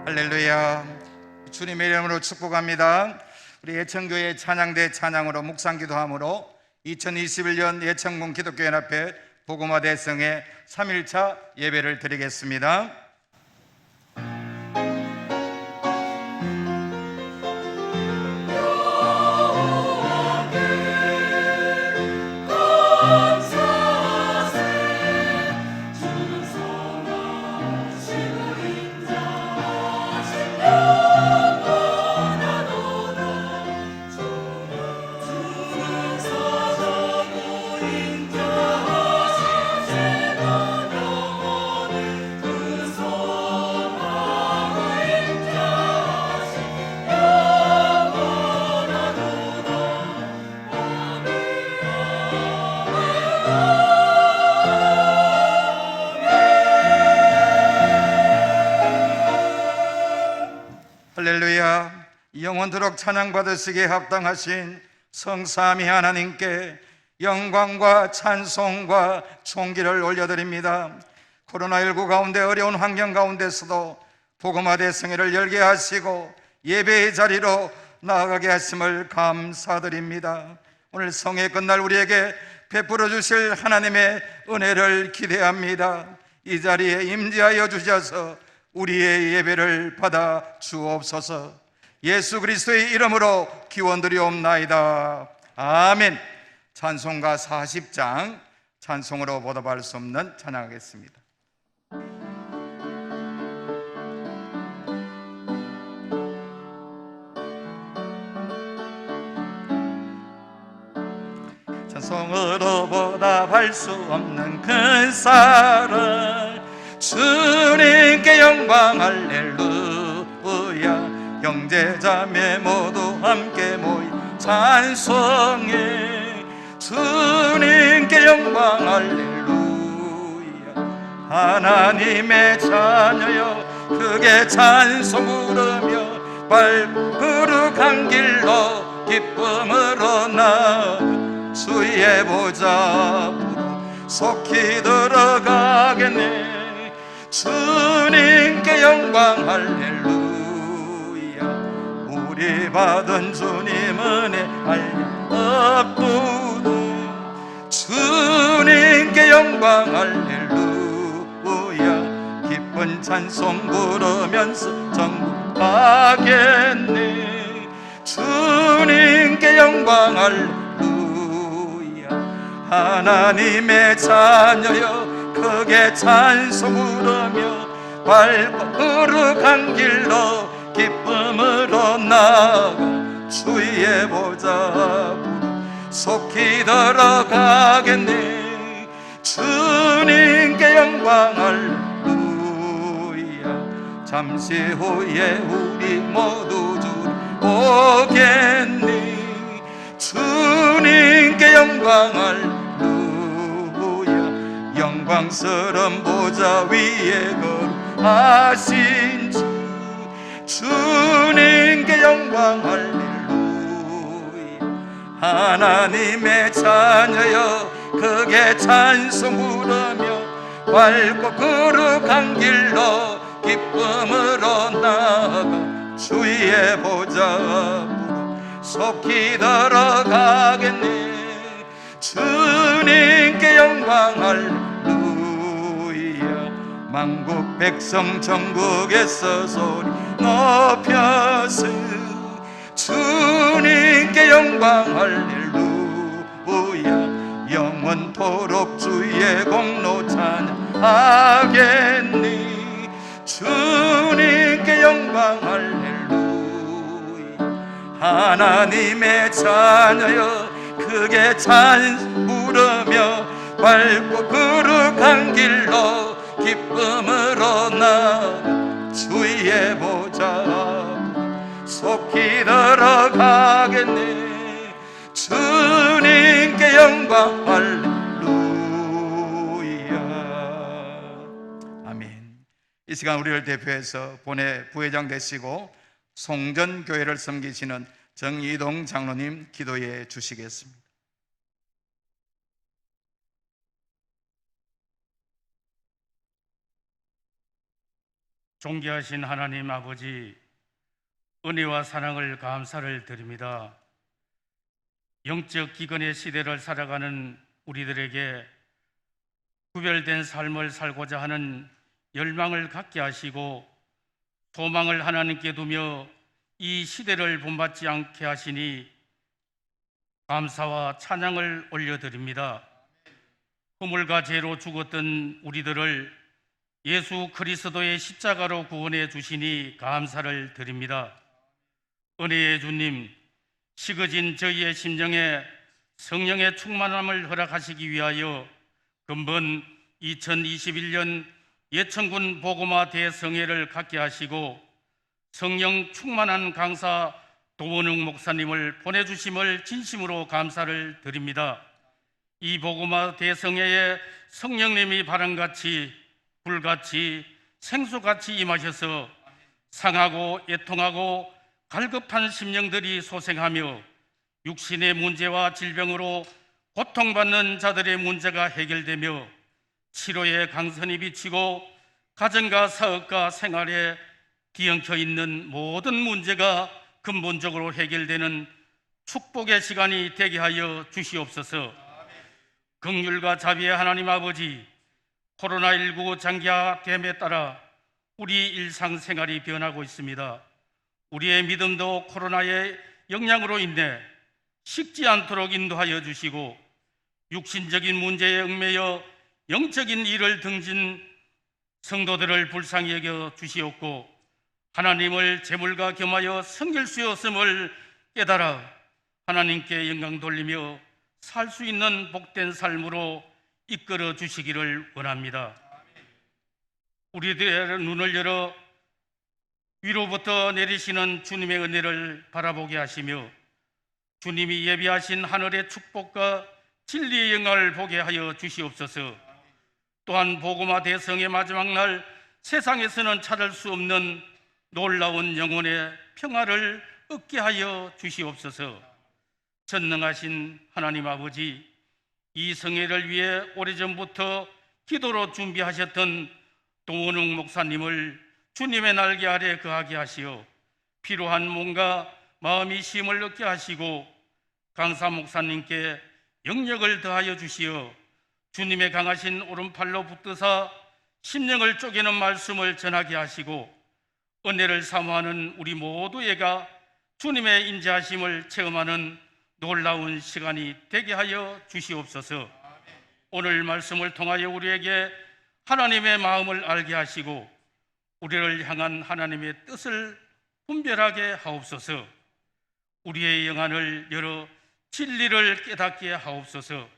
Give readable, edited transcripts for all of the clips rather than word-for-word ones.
할렐루야. 주님의 이름으로 축복합니다. 우리 예천교회 찬양대 찬양으로 묵상기도함으로 2021년 예천군 기독교연합회 복음화 대성의 3일차 예배를 드리겠습니다. 할렐루야. 영원토록 찬양받으시기에 합당하신 성삼위 하나님께 영광과 찬송과 존귀를 올려드립니다. 코로나19 가운데 어려운 환경 가운데서도 복음화 대성회를 열게 하시고 예배의 자리로 나아가게 하심을 감사드립니다. 오늘 성회 끝날 우리에게 베풀어 주실 하나님의 은혜를 기대합니다. 이 자리에 임재하여 주셔서 우리의 예배를 받아 주옵소서. 예수 그리스도의 이름으로 기원드리옵나이다. 아멘. 찬송가 40장 찬송으로 보답할 수 없는 찬양하겠습니다. 찬송으로 보답할 수 없는 큰 사랑, 주님께 영광 할렐루야. 형제자매 모두 함께 모이 찬송해. 주님께 영광 할렐루야. 하나님의 자녀여 크게 찬송 부르며 밟고 거룩한 길로 기쁨으로 나아가 주의 보좌로 속히 들어가겠네. 주님께 영광 할렐루야. 우리 받은 주님 은혜 할렐루야. 주님께 영광 할렐루야. 기쁜 찬송 부르면서 전국 가겠네. 주님께 영광 할렐루야. 하나님의 자녀여 크게 찬송 부르며 밟고 거룩한 길로 기쁨으로 나아가 주의 보좌로 속히 들어가겠네. 주님께 영광 할렐루야. 잠시 후에 우리 모두 주를 보겠네. 주님께 영광 할렐루야. 영광스러운 보좌 위에 거룩하신 주, 주님께 영광 할렐루야. 하나님의 자녀여 크게 찬송 부르며 밟고 거룩한 길로 기쁨으로 나아가 주의 보좌로 속히 들어가겠네. 주님께 영광 할렐루야. 만국 백성 전국에서 소리 높여서 주님께 영광 할렐루야. 영원토록 주의 공로 찬양하겠니. 주님께 영광 할렐루야. 하나님의 자녀여 크게 찬송 부르며 밟고 거룩한 길로 기쁨으로 나아가 주의 보좌 속히 들어가겠네. 주님께 영광 할렐루야. 아멘. 이 시간 우리를 대표해서 본회 부회장 되시고 송전교회를 섬기시는 정이동 장로님 기도해 주시겠습니다. 존귀하신 하나님 아버지, 은혜와 사랑을 감사를 드립니다. 영적 기근의 시대를 살아가는 우리들에게 구별된 삶을 살고자 하는 열망을 갖게 하시고 소망을 하나님께 두며 이 시대를 본받지 않게 하시니 감사와 찬양을 올려드립니다. 허물과 죄로 죽었던 우리들을 예수 그리스도의 십자가로 구원해 주시니 감사를 드립니다. 은혜의 주님, 식어진 저희의 심령에 성령의 충만함을 허락하시기 위하여 근본 2021년 예천군 보고마 대성회를 갖게 하시고 성령 충만한 강사 도원웅 목사님을 보내주심을 진심으로 감사를 드립니다. 이 보고마 대성회에 성령님이 바람같이 불같이 생수같이 임하셔서 상하고 애통하고 갈급한 심령들이 소생하며 육신의 문제와 질병으로 고통받는 자들의 문제가 해결되며 치료의 강선이 비치고 가정과 사업과 생활에 뒤엉켜 있는 모든 문제가 근본적으로 해결되는 축복의 시간이 되게 하여 주시옵소서. 긍휼과 자비의 하나님 아버지, 코로나19 장기화됨에 따라 우리 일상생활이 변하고 있습니다. 우리의 믿음도 코로나의 영향으로 인해 식지 않도록 인도하여 주시고 육신적인 문제에 얽매여 영적인 일을 등진 성도들을 불쌍히 여겨 주시옵고 하나님을 제물과 겸하여 섬길 수 없음을 깨달아 하나님께 영광 돌리며 살 수 있는 복된 삶으로 이끌어 주시기를 원합니다. 우리들의 눈을 열어 위로부터 내리시는 주님의 은혜를 바라보게 하시며 주님이 예비하신 하늘의 축복과 진리의 영광을 보게 하여 주시옵소서. 또한 복음화 대성의 마지막 날 세상에서는 찾을 수 없는 놀라운 영혼의 평화를 얻게 하여 주시옵소서. 전능하신 하나님 아버지, 이 성회를 위해 오래전부터 기도로 준비하셨던 도원웅 목사님을 주님의 날개 아래 거하게 하시어 필요한 몸과 마음이 쉼을 얻게 하시고 강사 목사님께 영력을 더하여 주시어 주님의 강하신 오른팔로 붙드사 심령을 쪼개는 말씀을 전하게 하시고 은혜를 사모하는 우리 모두에게 주님의 인자하심을 체험하는 놀라운 시간이 되게 하여 주시옵소서. 오늘 말씀을 통하여 우리에게 하나님의 마음을 알게 하시고 우리를 향한 하나님의 뜻을 분별하게 하옵소서. 우리의 영안을 열어 진리를 깨닫게 하옵소서.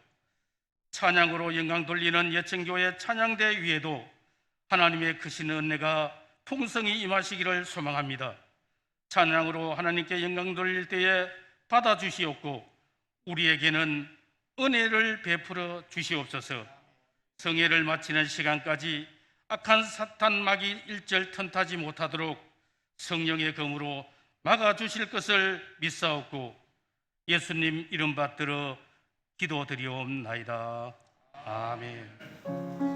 찬양으로 영광 돌리는 예천교회 찬양대 위에도 하나님의 크신 은혜가 풍성히 임하시기를 소망합니다. 찬양으로 하나님께 영광 돌릴 때에 받아주시옵고 우리에게는 은혜를 베풀어 주시옵소서. 성회를 마치는 시간까지 악한 사탄 마귀 일절 턴타지 못하도록 성령의 검으로 막아주실 것을 믿사옵고 예수님 이름 받들어 기도드리옵나이다. 아멘.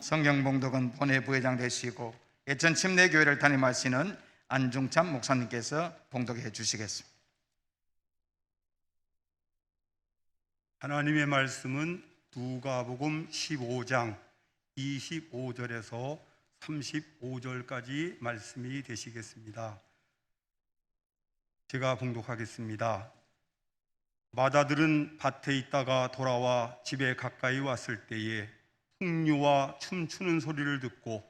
성경 봉독은 본회 부회장 되시고 예천 침례교회를 담임하시는 안중찬 목사님께서 봉독해 주시겠습니다. 하나님의 말씀은 누가복음 15장 25절에서 35절까지 말씀이 되시겠습니다. 제가 봉독하겠습니다. 마다들은 밭에 있다가 돌아와 집에 가까이 왔을 때에 풍류와 춤추는 소리를 듣고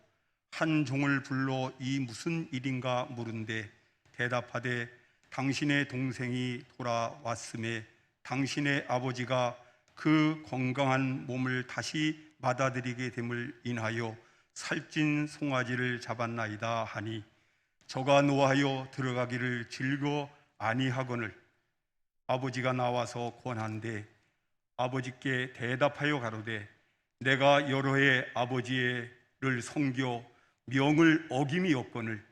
한 종을 불러 이 무슨 일인가 물은데 대답하되 당신의 동생이 돌아왔음에 당신의 아버지가 그 건강한 몸을 다시 받아들이게 됨을 인하여 살찐 송아지를 잡았나이다 하니 저가 노하여 들어가기를 즐거 아니하거늘 아버지가 나와서 권한대 아버지께 대답하여 가로되 내가 여러 해 아버지를 섬겨 명을 어김이 없거늘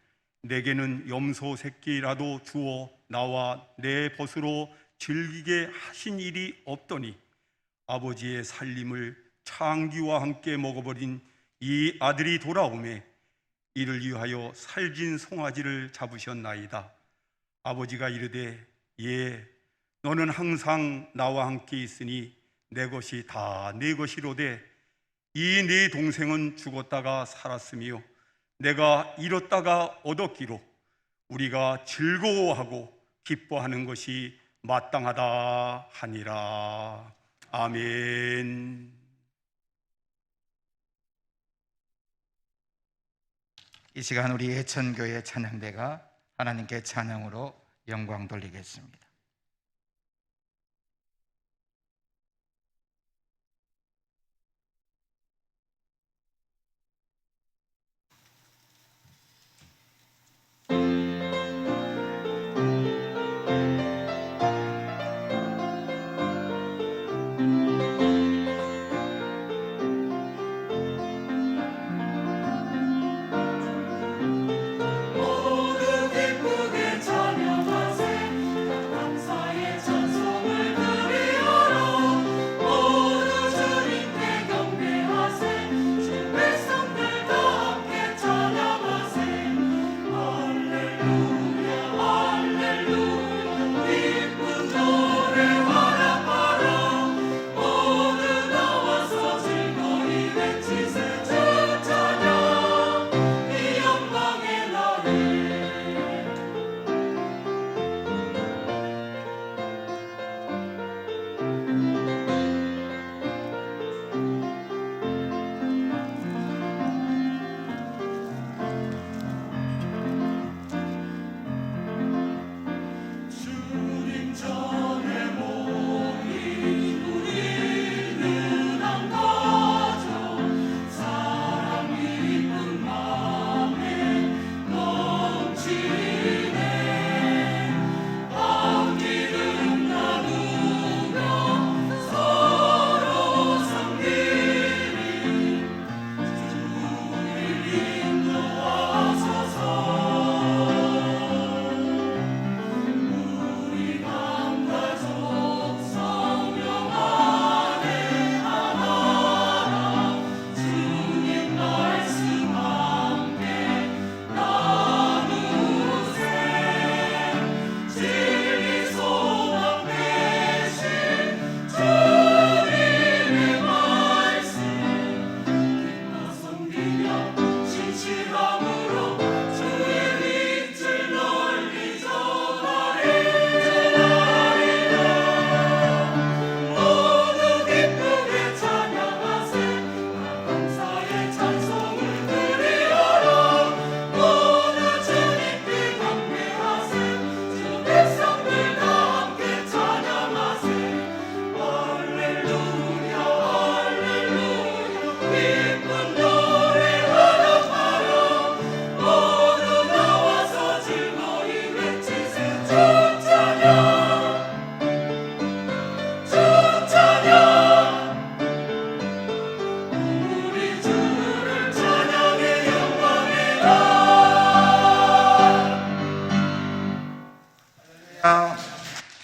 내게는 염소 새끼라도 주어 나와 내 벗으로 즐기게 하신 일이 없더니 아버지의 살림을 창기와 함께 먹어버린 이 아들이 돌아오매 이를 위하여 살진 송아지를 잡으셨나이다. 아버지가 이르되 예 너는 항상 나와 함께 있으니 내 것이 다 내 것이로되 이 네 동생은 죽었다가 살았으며 내가 잃었다가 얻었기로 우리가 즐거워하고 기뻐하는 것이 마땅하다 하니라. 아멘. 이 시간 우리 예천교회 찬양대가 하나님께 찬양으로 영광 돌리겠습니다.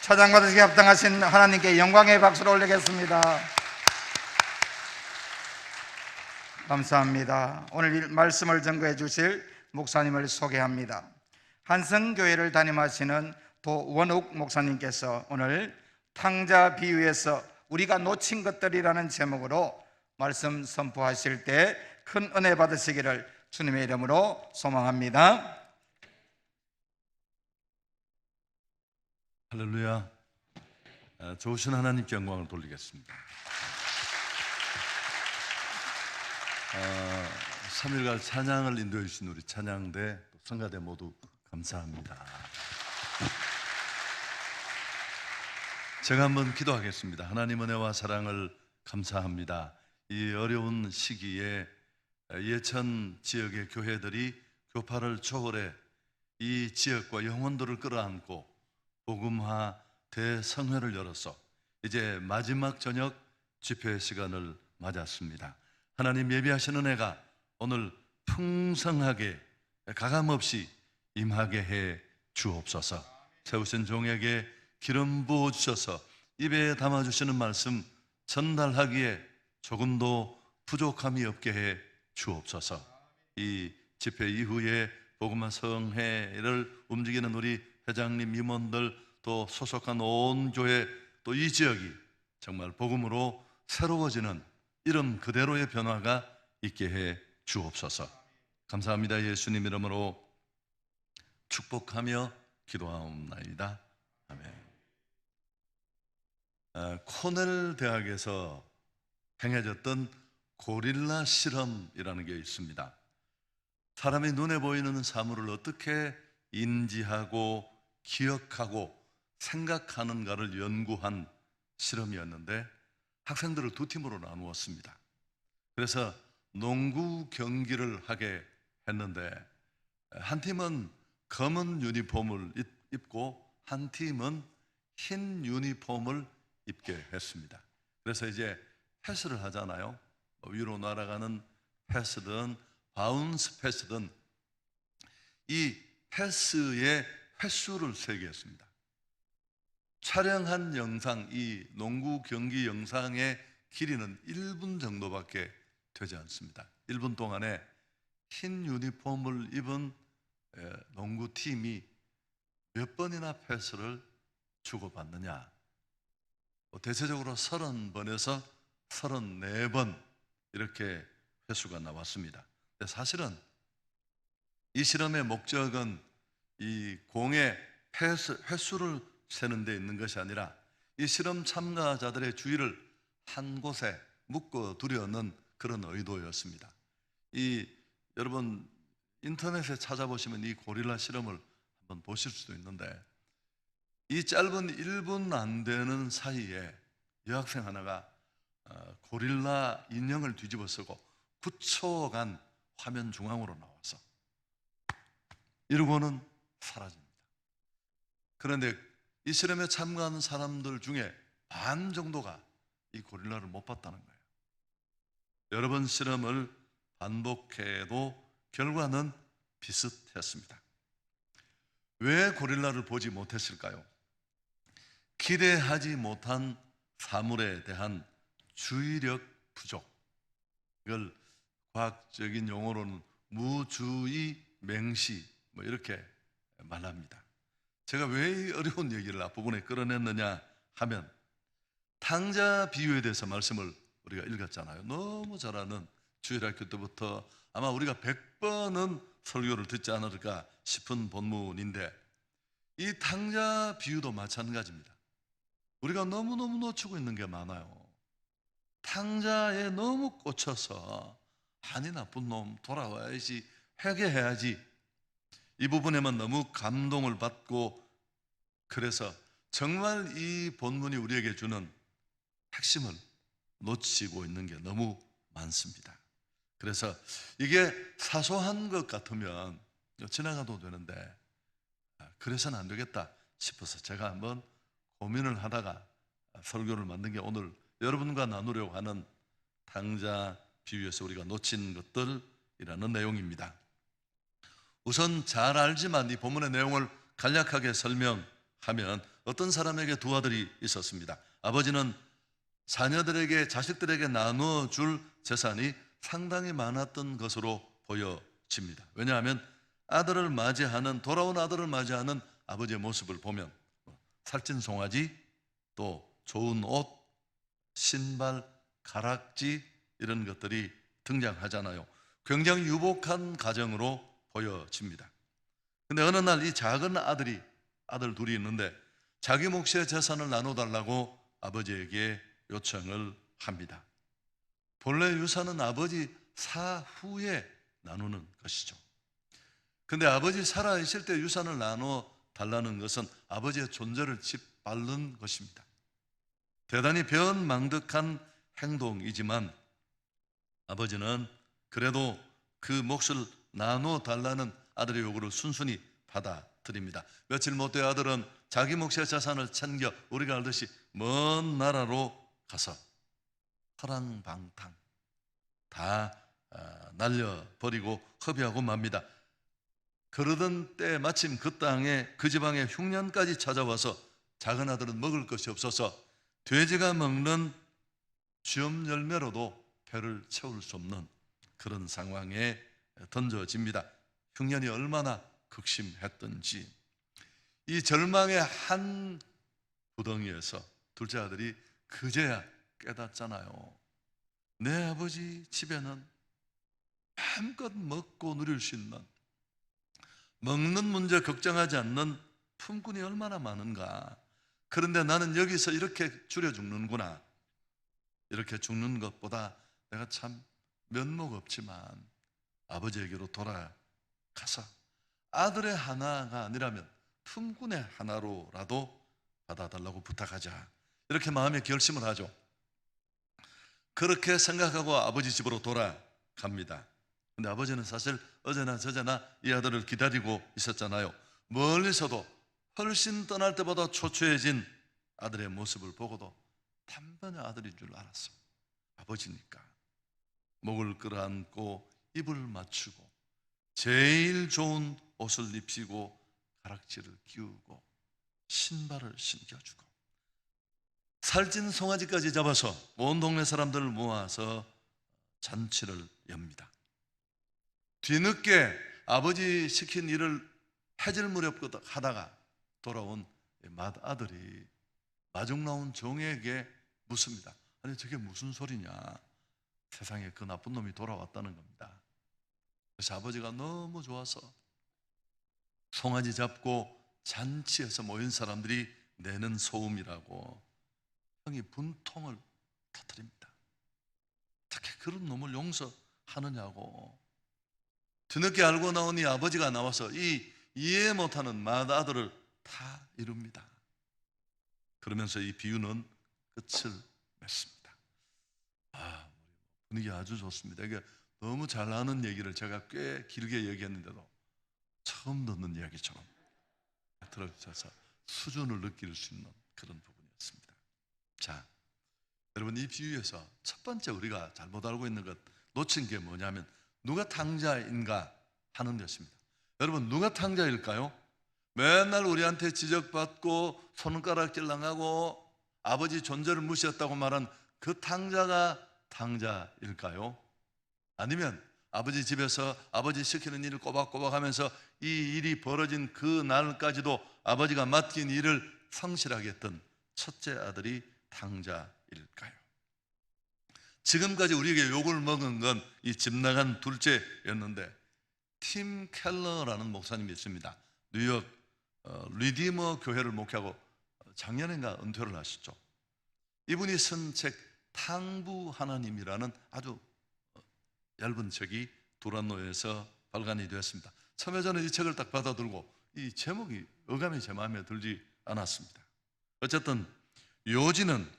찬양 받으시기 합당하신 하나님께 영광의 박수를 올리겠습니다. 감사합니다. 오늘 이 말씀을 전거해 주실 목사님을 소개합니다. 한성교회를 담임하시는 도원욱 목사님께서 오늘 탕자 비유에서 우리가 놓친 것들이라는 제목으로 말씀 선포하실 때 큰 은혜 받으시기를 주님의 이름으로 소망합니다. 할렐루야. 좋으신 하나님께 영광을 돌리겠습니다. 3일간 찬양을 인도해 주신 우리 찬양대, 성가대 모두 감사합니다. 제가 한번 기도하겠습니다. 하나님 은혜와 사랑을 감사합니다. 이 어려운 시기에 예천 지역의 교회들이 교파를 초월해 이 지역과 영혼들을 끌어안고 복음화 대성회를 열어서 이제 마지막 저녁 집회 시간을 맞았습니다. 하나님 예비하시는 은혜가 오늘 풍성하게 가감없이 임하게 해 주옵소서. 세우신 종에게 기름 부어 주셔서 입에 담아 주시는 말씀 전달하기에 조금도 부족함이 없게 해 주옵소서. 이 집회 이후에 복음화 성회를 움직이는 우리 회장님, 임원들, 또 소속한 온 교회, 또 이 지역이 정말 복음으로 새로워지는 이름 그대로의 변화가 있게 해 주옵소서. 감사합니다. 예수님 이름으로 축복하며 기도하옵나이다. 아멘. 코넬 대학에서 행해졌던 고릴라 실험이라는 게 있습니다. 사람이 눈에 보이는 사물을 어떻게 인지하고 기억하고 생각하는가를 연구한 실험이었는데 학생들을 두 팀으로 나누었습니다. 그래서 농구 경기를 하게 했는데 한 팀은 검은 유니폼을 입고 한 팀은 흰 유니폼을 입게 했습니다. 그래서 이제 패스를 하잖아요. 위로 날아가는 패스든 바운스 패스든 이 패스의 횟수를 세게 했습니다. 촬영한 영상, 이 농구 경기 영상의 길이는 1분 정도밖에 되지 않습니다. 1분 동안에 흰 유니폼을 입은 농구팀이 몇 번이나 패스를 주고받느냐. 대체적으로 30번에서 34번 이렇게 횟수가 나왔습니다. 사실은 이 실험의 목적은 이 공의 횟수를 세는 데 있는 것이 아니라 이 실험 참가자들의 주의를 한 곳에 묶어 두려는 그런 의도였습니다. 여러분 인터넷에 찾아보시면 이 고릴라 실험을 한번 보실 수도 있는데 이 짧은 1분 안 되는 사이에 여학생 하나가 고릴라 인형을 뒤집어 쓰고 9초간 화면 중앙으로 나와서 이러고는 사라집니다. 그런데 이 실험에 참가한 사람들 중에 반 정도가 이 고릴라를 못 봤다는 거예요. 여러 번 실험을 반복해도 결과는 비슷했습니다. 왜 고릴라를 보지 못했을까요? 기대하지 못한 사물에 대한 주의력 부족, 이걸 과학적인 용어로는 무주의 맹시 이렇게 말합니다. 제가 왜 이 어려운 얘기를 앞부분에 끌어냈느냐 하면 탕자 비유에 대해서 말씀을 우리가 읽었잖아요. 너무 잘 아는 주일학교 때부터 아마 우리가 100번은 설교를 듣지 않을까 싶은 본문인데 이 탕자 비유도 마찬가지입니다. 우리가 너무너무 놓치고 있는 게 많아요. 탕자에 너무 꽂혀서 아니 나쁜 놈 돌아와야지, 회개해야지, 이 부분에만 너무 감동을 받고, 그래서 정말 이 본문이 우리에게 주는 핵심을 놓치고 있는 게 너무 많습니다. 그래서 이게 사소한 것 같으면 지나가도 되는데 그래서는 안 되겠다 싶어서 제가 한번 고민을 하다가 설교를 만든 게 오늘 여러분과 나누려고 하는 탕자 비유에서 우리가 놓친 것들이라는 내용입니다. 우선 잘 알지만 이 본문의 내용을 간략하게 설명하면 어떤 사람에게 두 아들이 있었습니다. 아버지는 자녀들에게, 자식들에게 나눠줄 재산이 상당히 많았던 것으로 보여집니다. 왜냐하면 돌아온 아들을 맞이하는 아버지의 모습을 보면 살찐 송아지, 또 좋은 옷, 신발, 가락지 이런 것들이 등장하잖아요. 굉장히 유복한 가정으로 보여집니다. 근데 어느 날 이 작은 아들 둘이 있는데 자기 몫의 재산을 나눠달라고 아버지에게 요청을 합니다. 본래 유산은 아버지 사후에 나누는 것이죠. 근데 아버지 살아있을 때 유산을 나눠 달라는 것은 아버지의 존재를 짓밟는 것입니다. 대단히 변망덕한 행동이지만 아버지는 그래도 그 몫을 나눠 달라는 아들의 요구를 순순히 받아들입니다. 며칠 못 돼 아들은 자기 몫의 재산을 챙겨 우리가 알듯이 먼 나라로 가서 허랑방탕 다 날려버리고 허비하고 맙니다. 그러던 때 마침 그 땅에 그 지방에 흉년까지 찾아와서 작은 아들은 먹을 것이 없어서 돼지가 먹는 쥐엄 열매로도 배를 채울 수 없는 그런 상황에 던져집니다. 흉년이 얼마나 극심했던지 이 절망의 한 구덩이에서 둘째 아들이 그제야 깨닫잖아요. 내 아버지 집에는 마음껏 먹고 누릴 수 있는, 먹는 문제 걱정하지 않는 품꾼이 얼마나 많은가. 그런데 나는 여기서 이렇게 줄여 죽는구나. 이렇게 죽는 것보다 내가 참 면목 없지만 아버지에게로 돌아가서 아들의 하나가 아니라면 품꾼의 하나로라도 받아달라고 부탁하자. 이렇게 마음에 결심을 하죠. 그렇게 생각하고 아버지 집으로 돌아갑니다. 근데 아버지는 사실 어제나 저제나 이 아들을 기다리고 있었잖아요. 멀리서도 훨씬 떠날 때보다 초췌해진 아들의 모습을 보고도 단번에 아들인 줄 알았어. 아버지니까 목을 끌어안고 입을 맞추고 제일 좋은 옷을 입히고 가락지를 끼우고 신발을 신겨주고 살찐 송아지까지 잡아서 온 동네 사람들을 모아서 잔치를 엽니다. 뒤늦게 아버지 시킨 일을 해질 무렵 하다가 돌아온 맏아들이 마중 나온 종에게 묻습니다. 아니 저게 무슨 소리냐. 세상에 그 나쁜 놈이 돌아왔다는 겁니다. 그래서 아버지가 너무 좋아서 송아지 잡고 잔치에서 모인 사람들이 내는 소음이라고 형이 분통을 터뜨립니다. 어떻게 그런 놈을 용서하느냐고. 뒤늦게 알고 나오니 아버지가 나와서 이 이해 못하는 맏아들을 다 이룹니다. 그러면서 이 비유는 끝을 맺습니다. 분위기 아주 좋습니다. 이게 너무 잘 아는 얘기를 제가 꽤 길게 얘기했는데도 처음 듣는 이야기처럼 들어주셔서 수준을 느낄 수 있는 그런 부분이었습니다. 자, 여러분 이 비유에서 첫 번째 우리가 잘못 알고 있는 것 놓친 게 뭐냐면 누가 탕자인가 하는 것입니다. 여러분 누가 탕자일까요? 맨날 우리한테 지적받고 손가락질 당하고 아버지 존재를 무시했다고 말한 그 탕자가 탕자일까요? 아니면 아버지 집에서 아버지 시키는 일을 꼬박꼬박 하면서 이 일이 벌어진 그 날까지도 아버지가 맡긴 일을 성실하게 했던 첫째 아들이 탕자일까요? 지금까지 우리에게 욕을 먹은 건 이 집 나간 둘째였는데 팀 켈러라는 목사님이 있습니다. 뉴욕 리디머 교회를 목회하고 작년인가 은퇴를 하셨죠. 이분이 쓴 책 탕부 하나님이라는 아주 얇은 책이 두란노에서 발간이 되었습니다. 처음에 저는 이 책을 딱 받아들고 이 제목이 어감이 제 마음에 들지 않았습니다. 어쨌든 요지는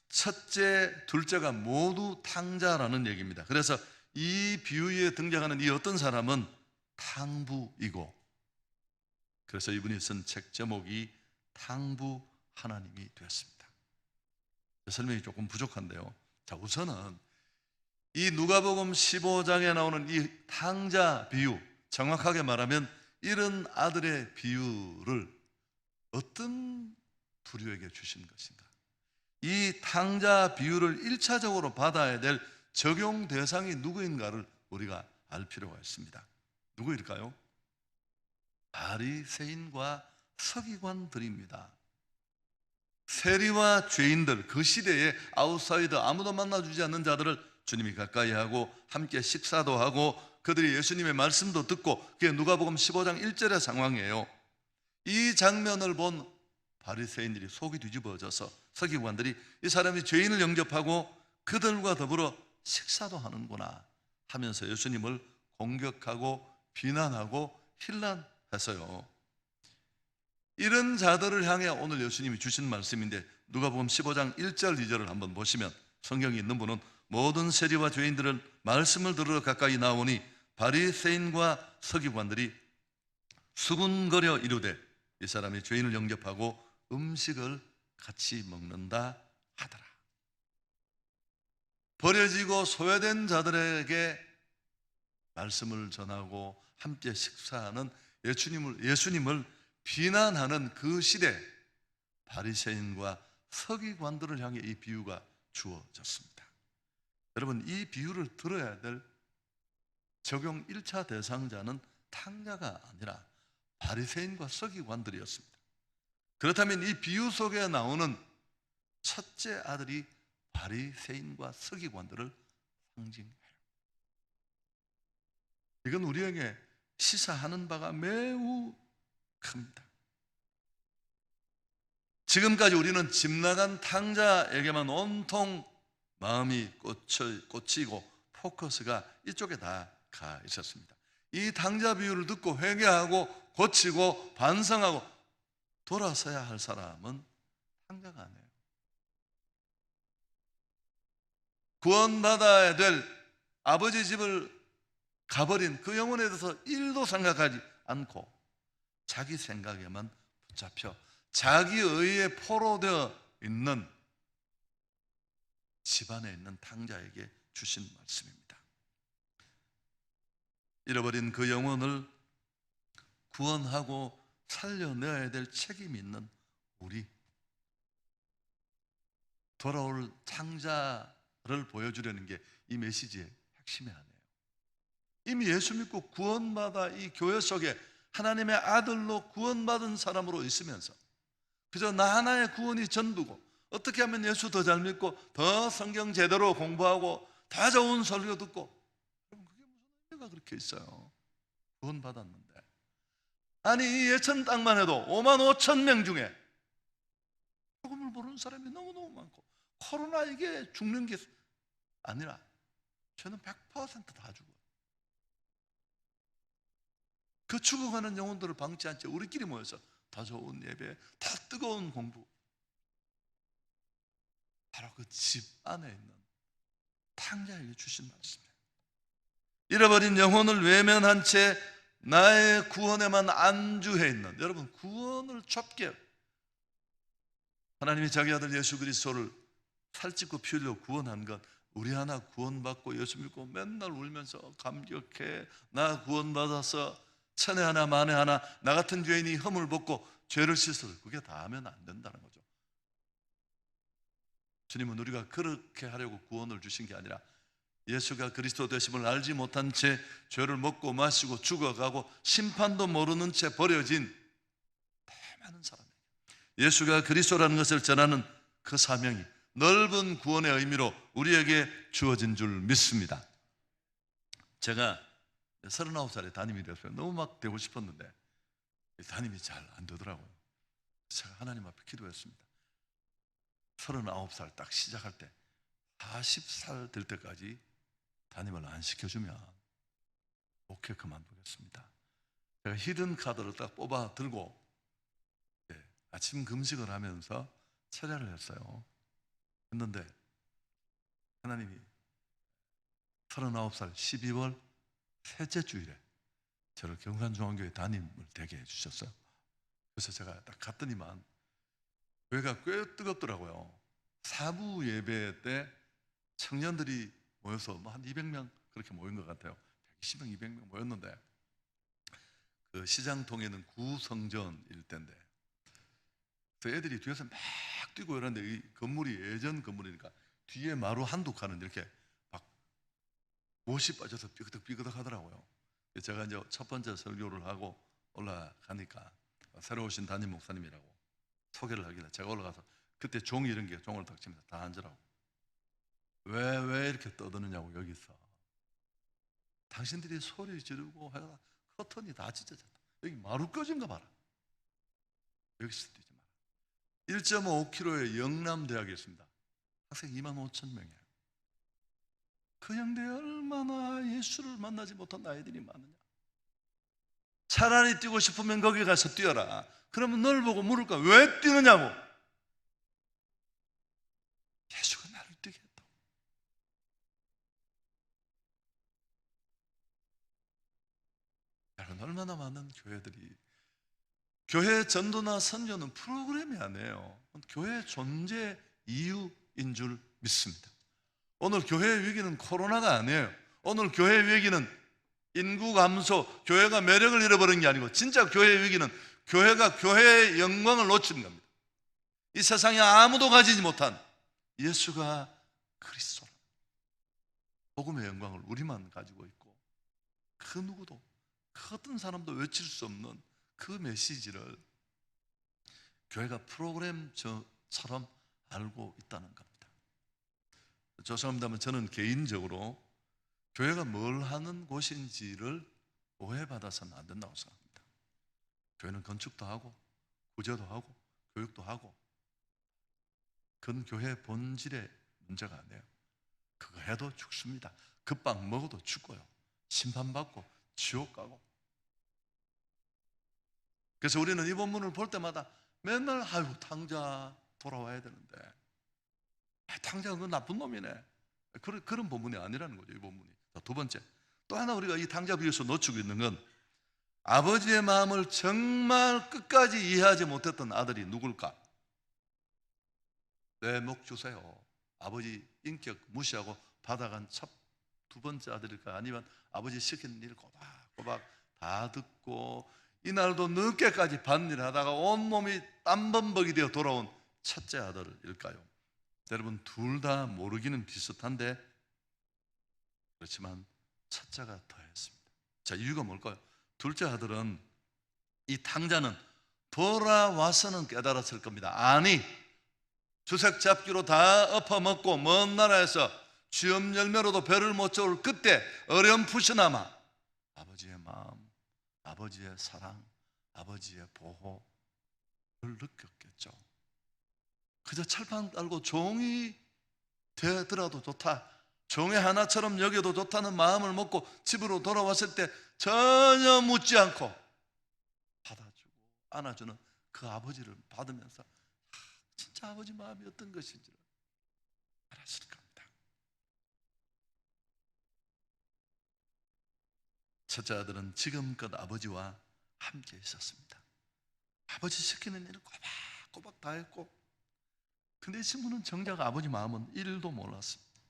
첫째, 둘째가 모두 탕자라는 얘기입니다. 그래서 이 비유에 등장하는 이 어떤 사람은 탕부이고, 그래서 이분이 쓴 책 제목이 탕부 하나님이 되었습니다. 설명이 조금 부족한데요. 자, 우선은 이 누가복음 15장에 나오는 이 탕자 비유, 정확하게 말하면 이런 아들의 비유를 어떤 부류에게 주신 것인가? 이 탕자 비유를 1차적으로 받아야 될 적용 대상이 누구인가를 우리가 알 필요가 있습니다. 누구일까요? 바리새인과 서기관들입니다. 세리와 죄인들, 그 시대에 아웃사이더, 아무도 만나주지 않는 자들을 주님이 가까이 하고 함께 식사도 하고 그들이 예수님의 말씀도 듣고, 그게 누가복음 15장 1절의 상황이에요. 이 장면을 본 바리새인들이 속이 뒤집어져서 서기관들이 이 사람이 죄인을 영접하고 그들과 더불어 식사도 하는구나 하면서 예수님을 공격하고 비난하고 힐난해서요. 이런 자들을 향해 오늘 예수님이 주신 말씀인데 누가복음 15장 1절 2절을 한번 보시면 성경이 있는 분은 모든 세리와 죄인들은 말씀을 들으러 가까이 나오니 바리새인과 서기관들이 수군거려 이르되 이 사람이 죄인을 영접하고 음식을 같이 먹는다 하더라. 버려지고 소외된 자들에게 말씀을 전하고 함께 식사하는 예수님을 비난하는 그 시대, 바리새인과 서기관들을 향해 이 비유가 주어졌습니다. 여러분, 이 비유를 들어야 될 적용 1차 대상자는 탕자가 아니라 바리새인과 서기관들이었습니다. 그렇다면 이 비유 속에 나오는 첫째 아들이 바리새인과 서기관들을 상징해요. 이건 우리에게 시사하는 바가 매우 큽니다. 지금까지 우리는 집 나간 탕자에게만 온통 마음이 꽂히고 포커스가 이쪽에 다 가 있었습니다. 이 탕자 비유를 듣고 회개하고 고치고 반성하고 돌아서야 할 사람은 탕자가 아니에요. 구원받아야 될 아버지 집을 가버린 그 영혼에 대해서 1도 생각하지 않고 자기 생각에만 붙잡혀 자기 의에 포로되어 있는 집안에 있는 탕자에게 주신 말씀입니다. 잃어버린 그 영혼을 구원하고 살려내야 될 책임이 있는 우리, 돌아올 탕자를 보여주려는 게 이 메시지의 핵심이 아니에요. 이미 예수 믿고 구원받아 이 교회 속에 하나님의 아들로 구원받은 사람으로 있으면서 그저 나 하나의 구원이 전부고 어떻게 하면 예수 더 잘 믿고 더 성경 제대로 공부하고 더 좋은 설교 듣고, 그럼 그게 무슨 의미가 그렇게 있어요? 구원받았는데. 아니, 이 예천 땅만 해도 5만 5천 명 중에 복음을 모르는 사람이 너무너무 많고, 코로나 이게 죽는 게 아니라 저는 100% 다 죽어요. 그 죽어가는 영혼들을 방치한 채 우리끼리 모여서 더 좋은 예배, 더 뜨거운 공부, 바로 그 집 안에 있는 탕자에게 주신 말씀이에요. 잃어버린 영혼을 외면한 채 나의 구원에만 안주해 있는, 여러분, 구원을 좁게 하나님이 자기 아들 예수 그리스도를 살찌고 피 흘려 구원한 것, 우리 하나 구원받고 예수 믿고 맨날 울면서 감격해, 나 구원받아서 천에 하나 만에 하나 나 같은 죄인이 흠을 벗고 죄를 씻어, 그게 다 하면 안 된다는 거죠. 주님은 우리가 그렇게 하려고 구원을 주신 게 아니라 예수가 그리스도 되심을 알지 못한 채 죄를 먹고 마시고 죽어가고 심판도 모르는 채 버려진 많은 사람에게 예수가 그리스도라는 것을 전하는 그 사명이 넓은 구원의 의미로 우리에게 주어진 줄 믿습니다. 제가 39살에 담임이 되었어요. 너무 막 되고 싶었는데 담임이 잘 안 되더라고요. 제가 하나님 앞에 기도했습니다. 39살 딱 시작할 때 40살 될 때까지 담임을 안 시켜주면 오케이, 그만두겠습니다. 제가 히든 카드를 딱 뽑아 들고 아침 금식을 하면서 철야를 했어요. 했는데 하나님이 39살 12월 셋째 주일에 저를 경산중앙교회 담임을 되게 해주셨어요. 그래서 제가 딱 갔더니만 교회가 꽤 뜨겁더라고요. 사부 예배 때 청년들이 모여서 뭐 한 200명 그렇게 모인 것 같아요. 120명, 200명 모였는데 그 시장통에는 구성전일 때인데 그 애들이 뒤에서 막 뛰고 이러는데 이 건물이 예전 건물이니까 뒤에 마루 한두 칸은 이렇게 막 못이 빠져서 삐그덕 하더라고요. 제가 이제 첫 번째 설교를 하고 올라가니까 새로 오신 담임 목사님이라고 소개를 하길래 제가 올라가서 그때 종이 이런 게 종을 딱 치면서 다 앉으라고. 왜 이렇게 떠드느냐고. 여기서 당신들이 소리 지르고 해가 커튼이 다 찢어졌다. 여기 마루 꺼진가 봐라. 여기서 뛰지 마라. 1.5km의 영남대학에 있습니다. 학생 2만 5천 명이에요. 그 영대에 얼마나 예수를 만나지 못한 아이들이 많으냐. 차라리 뛰고 싶으면 거기 가서 뛰어라. 그러면 널 보고 물을까? 왜 뛰느냐고. 예수가 나를 뛰게 했다고. 여러분, 얼마나 많은 교회들이, 교회 전도나 선교는 프로그램이 아니에요. 교회 존재 이유인 줄 믿습니다. 오늘 교회의 위기는 코로나가 아니에요. 오늘 교회의 위기는 인구 감소, 교회가 매력을 잃어버린 게 아니고, 진짜 교회의 위기는 교회가 교회의 영광을 놓친 겁니다. 이 세상에 아무도 가지지 못한 예수가 그리스도라, 복음의 영광을 우리만 가지고 있고, 그 누구도, 그 어떤 사람도 외칠 수 없는 그 메시지를 교회가 프로그램처럼 알고 있다는 겁니다. 죄송합니다만 저는 개인적으로 교회가 뭘 하는 곳인지를 오해받아서는 안 된다고 생각합니다. 교회는 건축도 하고 구제도 하고 교육도 하고, 그건 교회의 본질의 문제가 아니에요. 그거 해도 죽습니다. 그 빵 먹어도 죽고요, 심판받고 지옥 가고. 그래서 우리는 이 본문을 볼 때마다 맨날 아이고 탕자 돌아와야 되는데, 탕자가 그 나쁜 놈이네, 그런 본문이 아니라는 거죠, 이 본문이. 두 번째, 또 하나 우리가 이 탕자 비유에서 놓치고 있는 건, 아버지의 마음을 정말 끝까지 이해하지 못했던 아들이 누굴까? 내 목 주세요, 아버지 인격 무시하고 받아간 두 번째 아들일까? 아니면 아버지 시키는 일 꼬박꼬박 다 듣고 이날도 늦게까지 밭일 하다가 온몸이 땀범벅이 되어 돌아온 첫째 아들일까요? 여러분, 둘 다 모르기는 비슷한데, 그렇지만 첫째가 더했습니다. 자, 이유가 뭘까요? 둘째 아들은, 이 탕자는 돌아와서는 깨달았을 겁니다. 아니, 주색 잡기로 다 엎어먹고 먼 나라에서 쥐엄 열매로도 배를 못 채울 그때 어렴풋이나마 아버지의 마음, 아버지의 사랑, 아버지의 보호를 느꼈겠죠. 그저 철판 달고 종이 되더라도 좋다, 종의 하나처럼 여겨도 좋다는 마음을 먹고 집으로 돌아왔을 때 전혀 묻지 않고 받아주고 안아주는 그 아버지를 받으면서 진짜 아버지 마음이 어떤 것인지를 알았을 겁니다. 첫째 아들은 지금껏 아버지와 함께 있었습니다. 아버지 시키는 일을 꼬박꼬박 다 했고, 근데 이 친구는 정작 아버지 마음은 1도 몰랐습니다.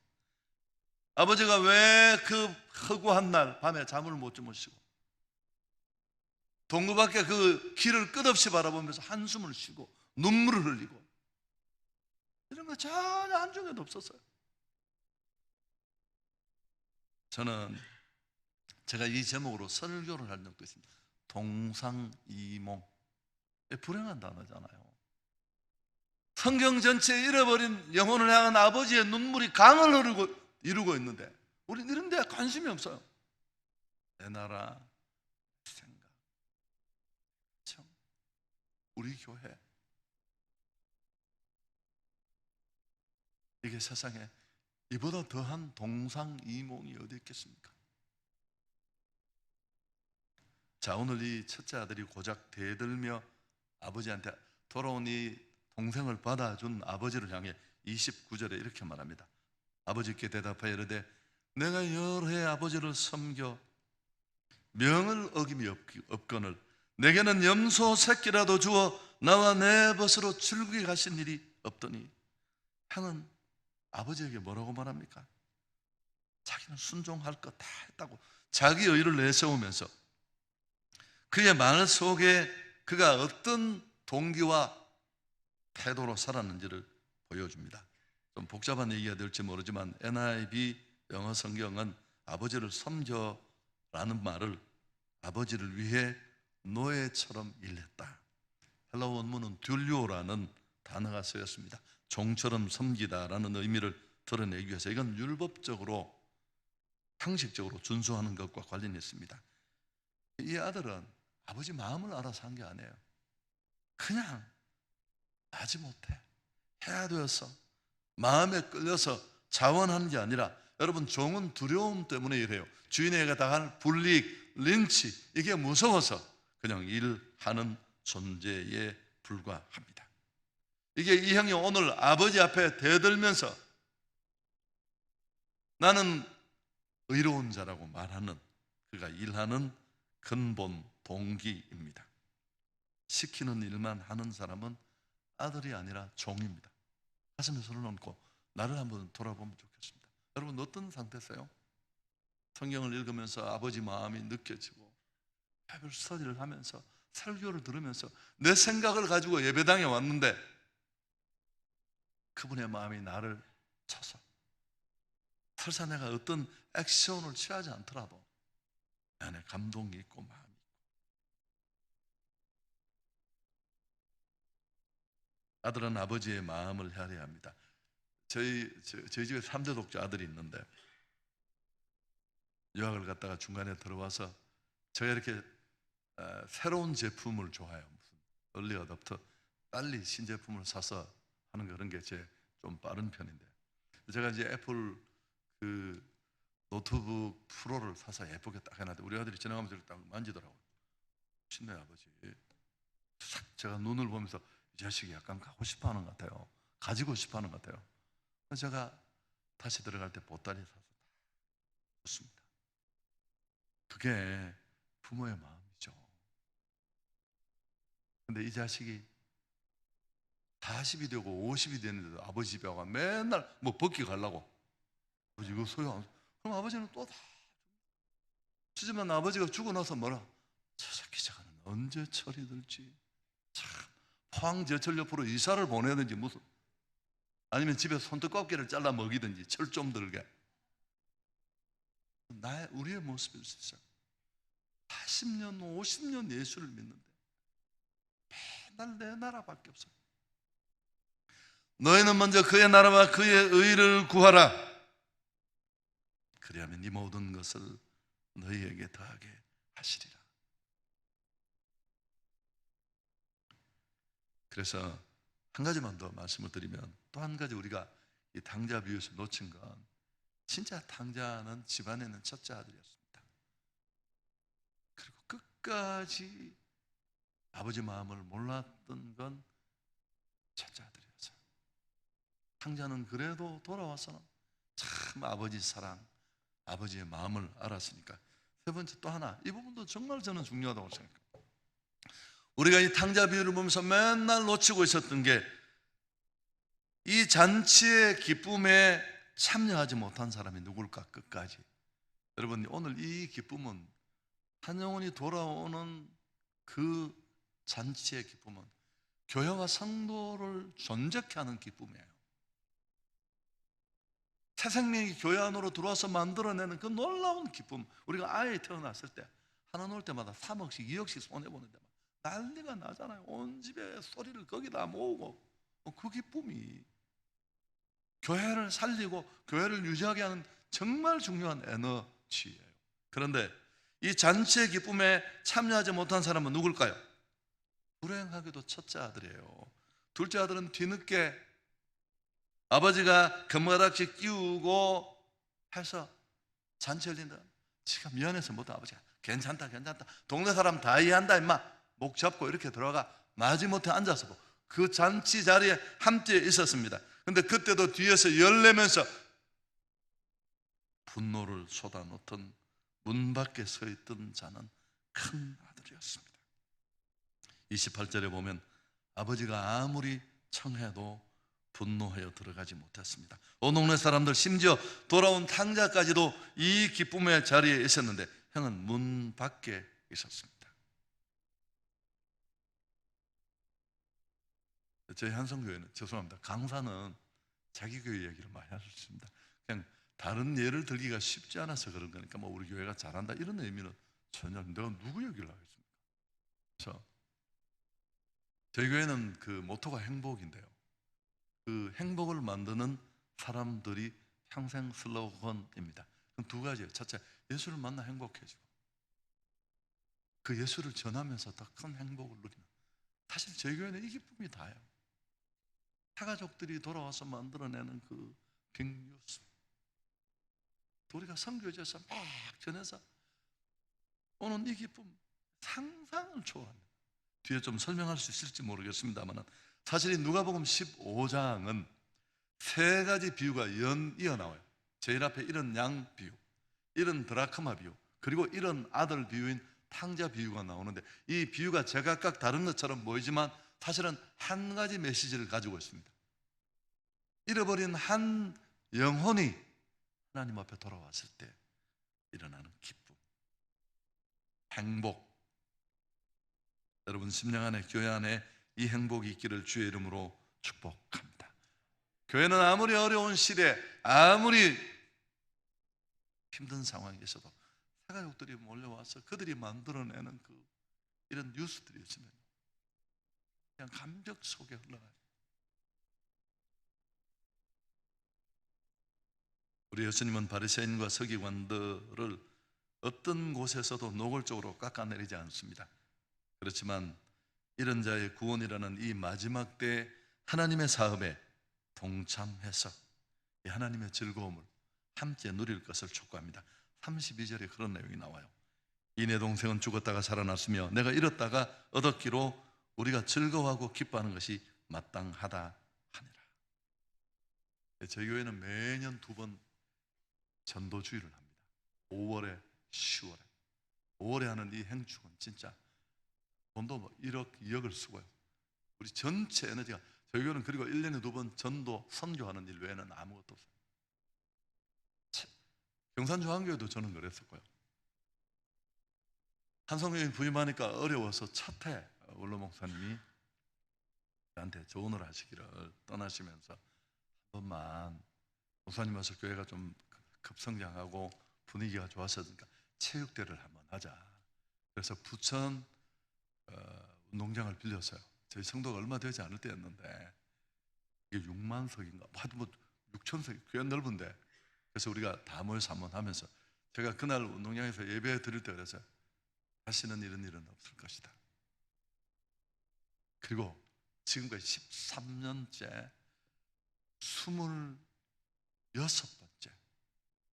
아버지가 왜 그 허구한 날 밤에 잠을 못 주무시고 동구 밖에 그 길을 끝없이 바라보면서 한숨을 쉬고 눈물을 흘리고, 이런 거 전혀 안중에도 없었어요. 저는 제가 이 제목으로 설교를 한 적도 있습니다. 동상이몽. 불행한 단어잖아요. 성경 전체에 잃어버린 영혼을 향한 아버지의 눈물이 강을 이루고 있는데, 우리는 이런 데 관심이 없어요. 내 나라, 생각, 우리 교회, 이게 세상에 이보다 더한 동상이몽이 어디 있겠습니까? 자, 오늘 이 첫째 아들이 고작 대들며 아버지한테 돌아온 이 동생을 받아준 아버지를 향해 29절에 이렇게 말합니다. 아버지께 대답하여 이르되 내가 여러 해 아버지를 섬겨 명을 어김이 없거늘 내게는 염소 새끼라도 주어 나와 내 벗으로 출국에 가신 일이 없더니, 형은 아버지에게 뭐라고 말합니까? 자기는 순종할 것 다 했다고 자기 의의를 내세우면서 그의 말 속에 그가 어떤 동기와 태도로 살았는지를 보여줍니다. 좀 복잡한 얘기가 될지 모르지만 NIV 영어 성경은 아버지를 섬겨라는 말을 아버지를 위해 노예처럼 일했다. 헬라 원문은 듀료라는 단어가 쓰였습니다. 종처럼 섬기다라는 의미를 드러내기 위해서 이건 율법적으로 형식적으로 준수하는 것과 관련이 있습니다. 이 아들은 아버지 마음을 알아서 한 게 아니에요. 그냥 하지 못해 해야 되어서 마음에 끌려서 자원하는 게 아니라, 여러분 종은 두려움 때문에 이래요. 주인에게 당할 불이익, 린치, 이게 무서워서 그냥 일하는 존재에 불과합니다. 이게 이 형이 오늘 아버지 앞에 대들면서 나는 의로운 자라고 말하는, 그가 일하는 근본 동기입니다. 시키는 일만 하는 사람은 아들이 아니라 종입니다. 가슴에 손을 얹고 나를 한번 돌아보면 좋겠습니다. 여러분 어떤 상태세요? 성경을 읽으면서 아버지 마음이 느껴지고 바이블 스터디를 하면서 설교를 들으면서 내 생각을 가지고 예배당에 왔는데 그분의 마음이 나를 쳐서 설사 내가 어떤 액션을 취하지 않더라도 내 안에 감동이 있고 마음이 있고 아들은 아버지의 마음을 헤아려야 합니다. 저희 집에 3대 독자 아들이 있는데 유학을 갔다가 중간에 들어와서 제가 이렇게 새로운 제품을 좋아해요. 무슨 얼리 어댑터 빨리 신제품을 사서 하는 그런 게 제 좀 빠른 편인데 제가 이제 애플 그 노트북 프로를 사서 예쁘게 딱 해놨는데 우리 아들이 지나가면서 딱 만지더라고요. 신네 아버지. 제가 눈을 보면서 이 자식이 약간 가고 싶어하는 것 같아요. 가지고 싶어하는 것 같아요. 그래서 제가 다시 들어갈 때 보따리 사서 줬습니다. 그게 부모의 마음이죠. 근데 이 자식이 40이 되고 50이 되는데도 아버지 집에 와가 맨날 뭐 벗기 가려고 아버지 이거 소용 안. 그럼 아버지는 또 다 하지만 아버지가 죽고 나서 뭐라 저 새끼 저거는 언제 철이 들지 참 포항제철 옆으로 이사를 보내야 되는지 무슨 아니면 집에 손톱깎이를 잘라 먹이든지 철 좀 들게 우리의 모습일 수 있어요. 40년 50년 예수를 믿는데 맨날 내 나라밖에 없어요. 너희는 먼저 그의 나라와 그의 의를 구하라. 그리하면 이 모든 것을 너희에게 더하게 하시리라. 그래서 한 가지만 더 말씀을 드리면 또 한 가지 우리가 이 탕자 비유에서 놓친 건 진짜 탕자는 집안에는 첫째 아들이었습니다. 그리고 끝까지 아버지 마음을 몰랐던 건 첫째 아들이었어요. 탕자는 그래도 돌아와서는 참 아버지 사랑, 아버지의 마음을 알았으니까. 세 번째 또 하나, 이 부분도 정말 저는 중요하다고 생각합니다. 우리가 이 탕자 비유를 보면서 맨날 놓치고 있었던 게 이 잔치의 기쁨에 참여하지 못한 사람이 누굴까 끝까지. 여러분 오늘 이 기쁨은 한 영혼이 돌아오는 그 잔치의 기쁨은 교회와 성도를 존재케 하는 기쁨이에요. 새 생명이 교회 안으로 들어와서 만들어내는 그 놀라운 기쁨. 우리가 아이 태어났을 때 하나 놓을 때마다 3억씩 2억씩 손해보는데 난리가 나잖아요. 온 집에 소리를 거기다 모으고 그 기쁨이 교회를 살리고 교회를 유지하게 하는 정말 중요한 에너지예요. 그런데 이 잔치의 기쁨에 참여하지 못한 사람은 누굴까요? 불행하게도 첫째 아들이에요. 둘째 아들은 뒤늦게 아버지가 금가락지 끼우고 해서 잔치 열린다. 지가 미안해서 못한 아버지가 괜찮다 동네 사람 다 이해한다 임마 목 잡고 이렇게 들어가 마지못해 앉아서 그 잔치 자리에 함께 있었습니다. 근데 그때도 뒤에서 열내면서 분노를 쏟아놓던 문 밖에 서 있던 자는 큰 아들이었습니다. 28절에 보면 아버지가 아무리 청해도 분노하여 들어가지 못했습니다. 온 동네 사람들 심지어 돌아온 탕자까지도 이 기쁨의 자리에 있었는데 형은 문 밖에 있었습니다. 저희 한성교회는 죄송합니다. 강사는 자기 교회 얘기를 많이 할 수 있습니다. 그냥 다른 예를 들기가 쉽지 않아서 그런 거니까 뭐 우리 교회가 잘한다 이런 의미는 전혀. 내가 누구 얘기를 하겠습니까? 그래서 저희 교회는 그 모토가 행복인데요. 그 행복을 만드는 사람들이 평생 슬로건입니다. 두 가지예요. 첫째, 예수를 만나 행복해지고 그 예수를 전하면서 더 큰 행복을 누리는. 사실 저희 교회는 이 기쁨이 다예요. 타가족들이 돌아와서 만들어내는 그 빅뉴스, 우리가 선교지에서 막 전해서 오는 이 기쁨 상상을 초월합니다. 뒤에 좀 설명할 수 있을지 모르겠습니다만 사실 이 누가복음 15장은 세 가지 비유가 이어 나와요. 제일 앞에 이런 양 비유, 이런 드라크마 비유, 그리고 이런 아들 비유인 탕자 비유가 나오는데 이 비유가 제각각 다른 것처럼 보이지만 사실은 한 가지 메시지를 가지고 있습니다. 잃어버린 한 영혼이 하나님 앞에 돌아왔을 때 일어나는 기쁨, 행복. 여러분 심령 안에, 교회 안에 이 행복이 있기를 주의 이름으로 축복합니다. 교회는 아무리 어려운 시대, 아무리 힘든 상황에 있어도 새가족들이 몰려와서 그들이 만들어내는 이런 뉴스들이 있으면 그냥 감격 속에 흘러가요. 우리 예수님은 바리새인과 서기관들을 어떤 곳에서도 노골적으로 깎아내리지 않습니다. 그렇지만 이런 자의 구원이라는 이 마지막 때 하나님의 사업에 동참해서 이 하나님의 즐거움을 함께 누릴 것을 촉구합니다. 32절에 그런 내용이 나와요. 이 내 동생은 죽었다가 살아났으며 내가 잃었다가 얻었기로 우리가 즐거워하고 기뻐하는 것이 마땅하다 하니라. 저희 교회는 매년 2번 전도주의를 합니다. 5월에 10월에 5월에 하는 이 행축은 진짜 돈도 1억 2억을 쓰고요. 우리 전체 에너지가 저희 교회는 그리고 1년에 2번 전도 선교하는 일 외에는 아무것도 없어요. 경산중앙교회도 저는 그랬었고요. 한성교회 부임하니까 어려워서 첫해 원로 목사님이 저한테 조언을 하시기를 떠나시면서 한 번만 목사님 와서 교회가 좀 급성장하고 분위기가 좋았으니까 체육대회를 한번 하자. 그래서 부천 운동장을 빌렸어요. 저희 성도가 얼마 되지 않을 때였는데 이게 6만 석인가 하여튼 뭐 6천 석이 꽤 넓은데 그래서 우리가 다 모여서 한번 하면서 제가 그날 운동장에서 예배 드릴 때 그랬어요. 다시는 이런 일은 없을 것이다. 그리고 지금까지 13년째 26번째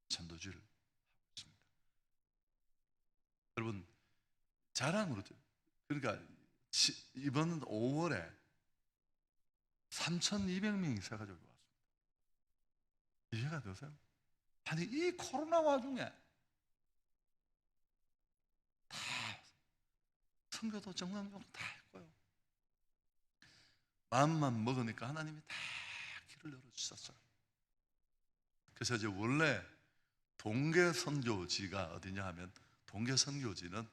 전도주의를 하고 있습니다. 여러분 자랑으로 그러니까 이번 5월에 3,200명이 새가족이 왔습니다. 이해가 되세요? 아니 이 코로나 와중에 다 선교도 정상적으로 다 했고요. 마음만 먹으니까 하나님이 다 길을 열어주셨어요. 그래서 이제 원래 동계선교지가 어디냐 하면 동계선교지는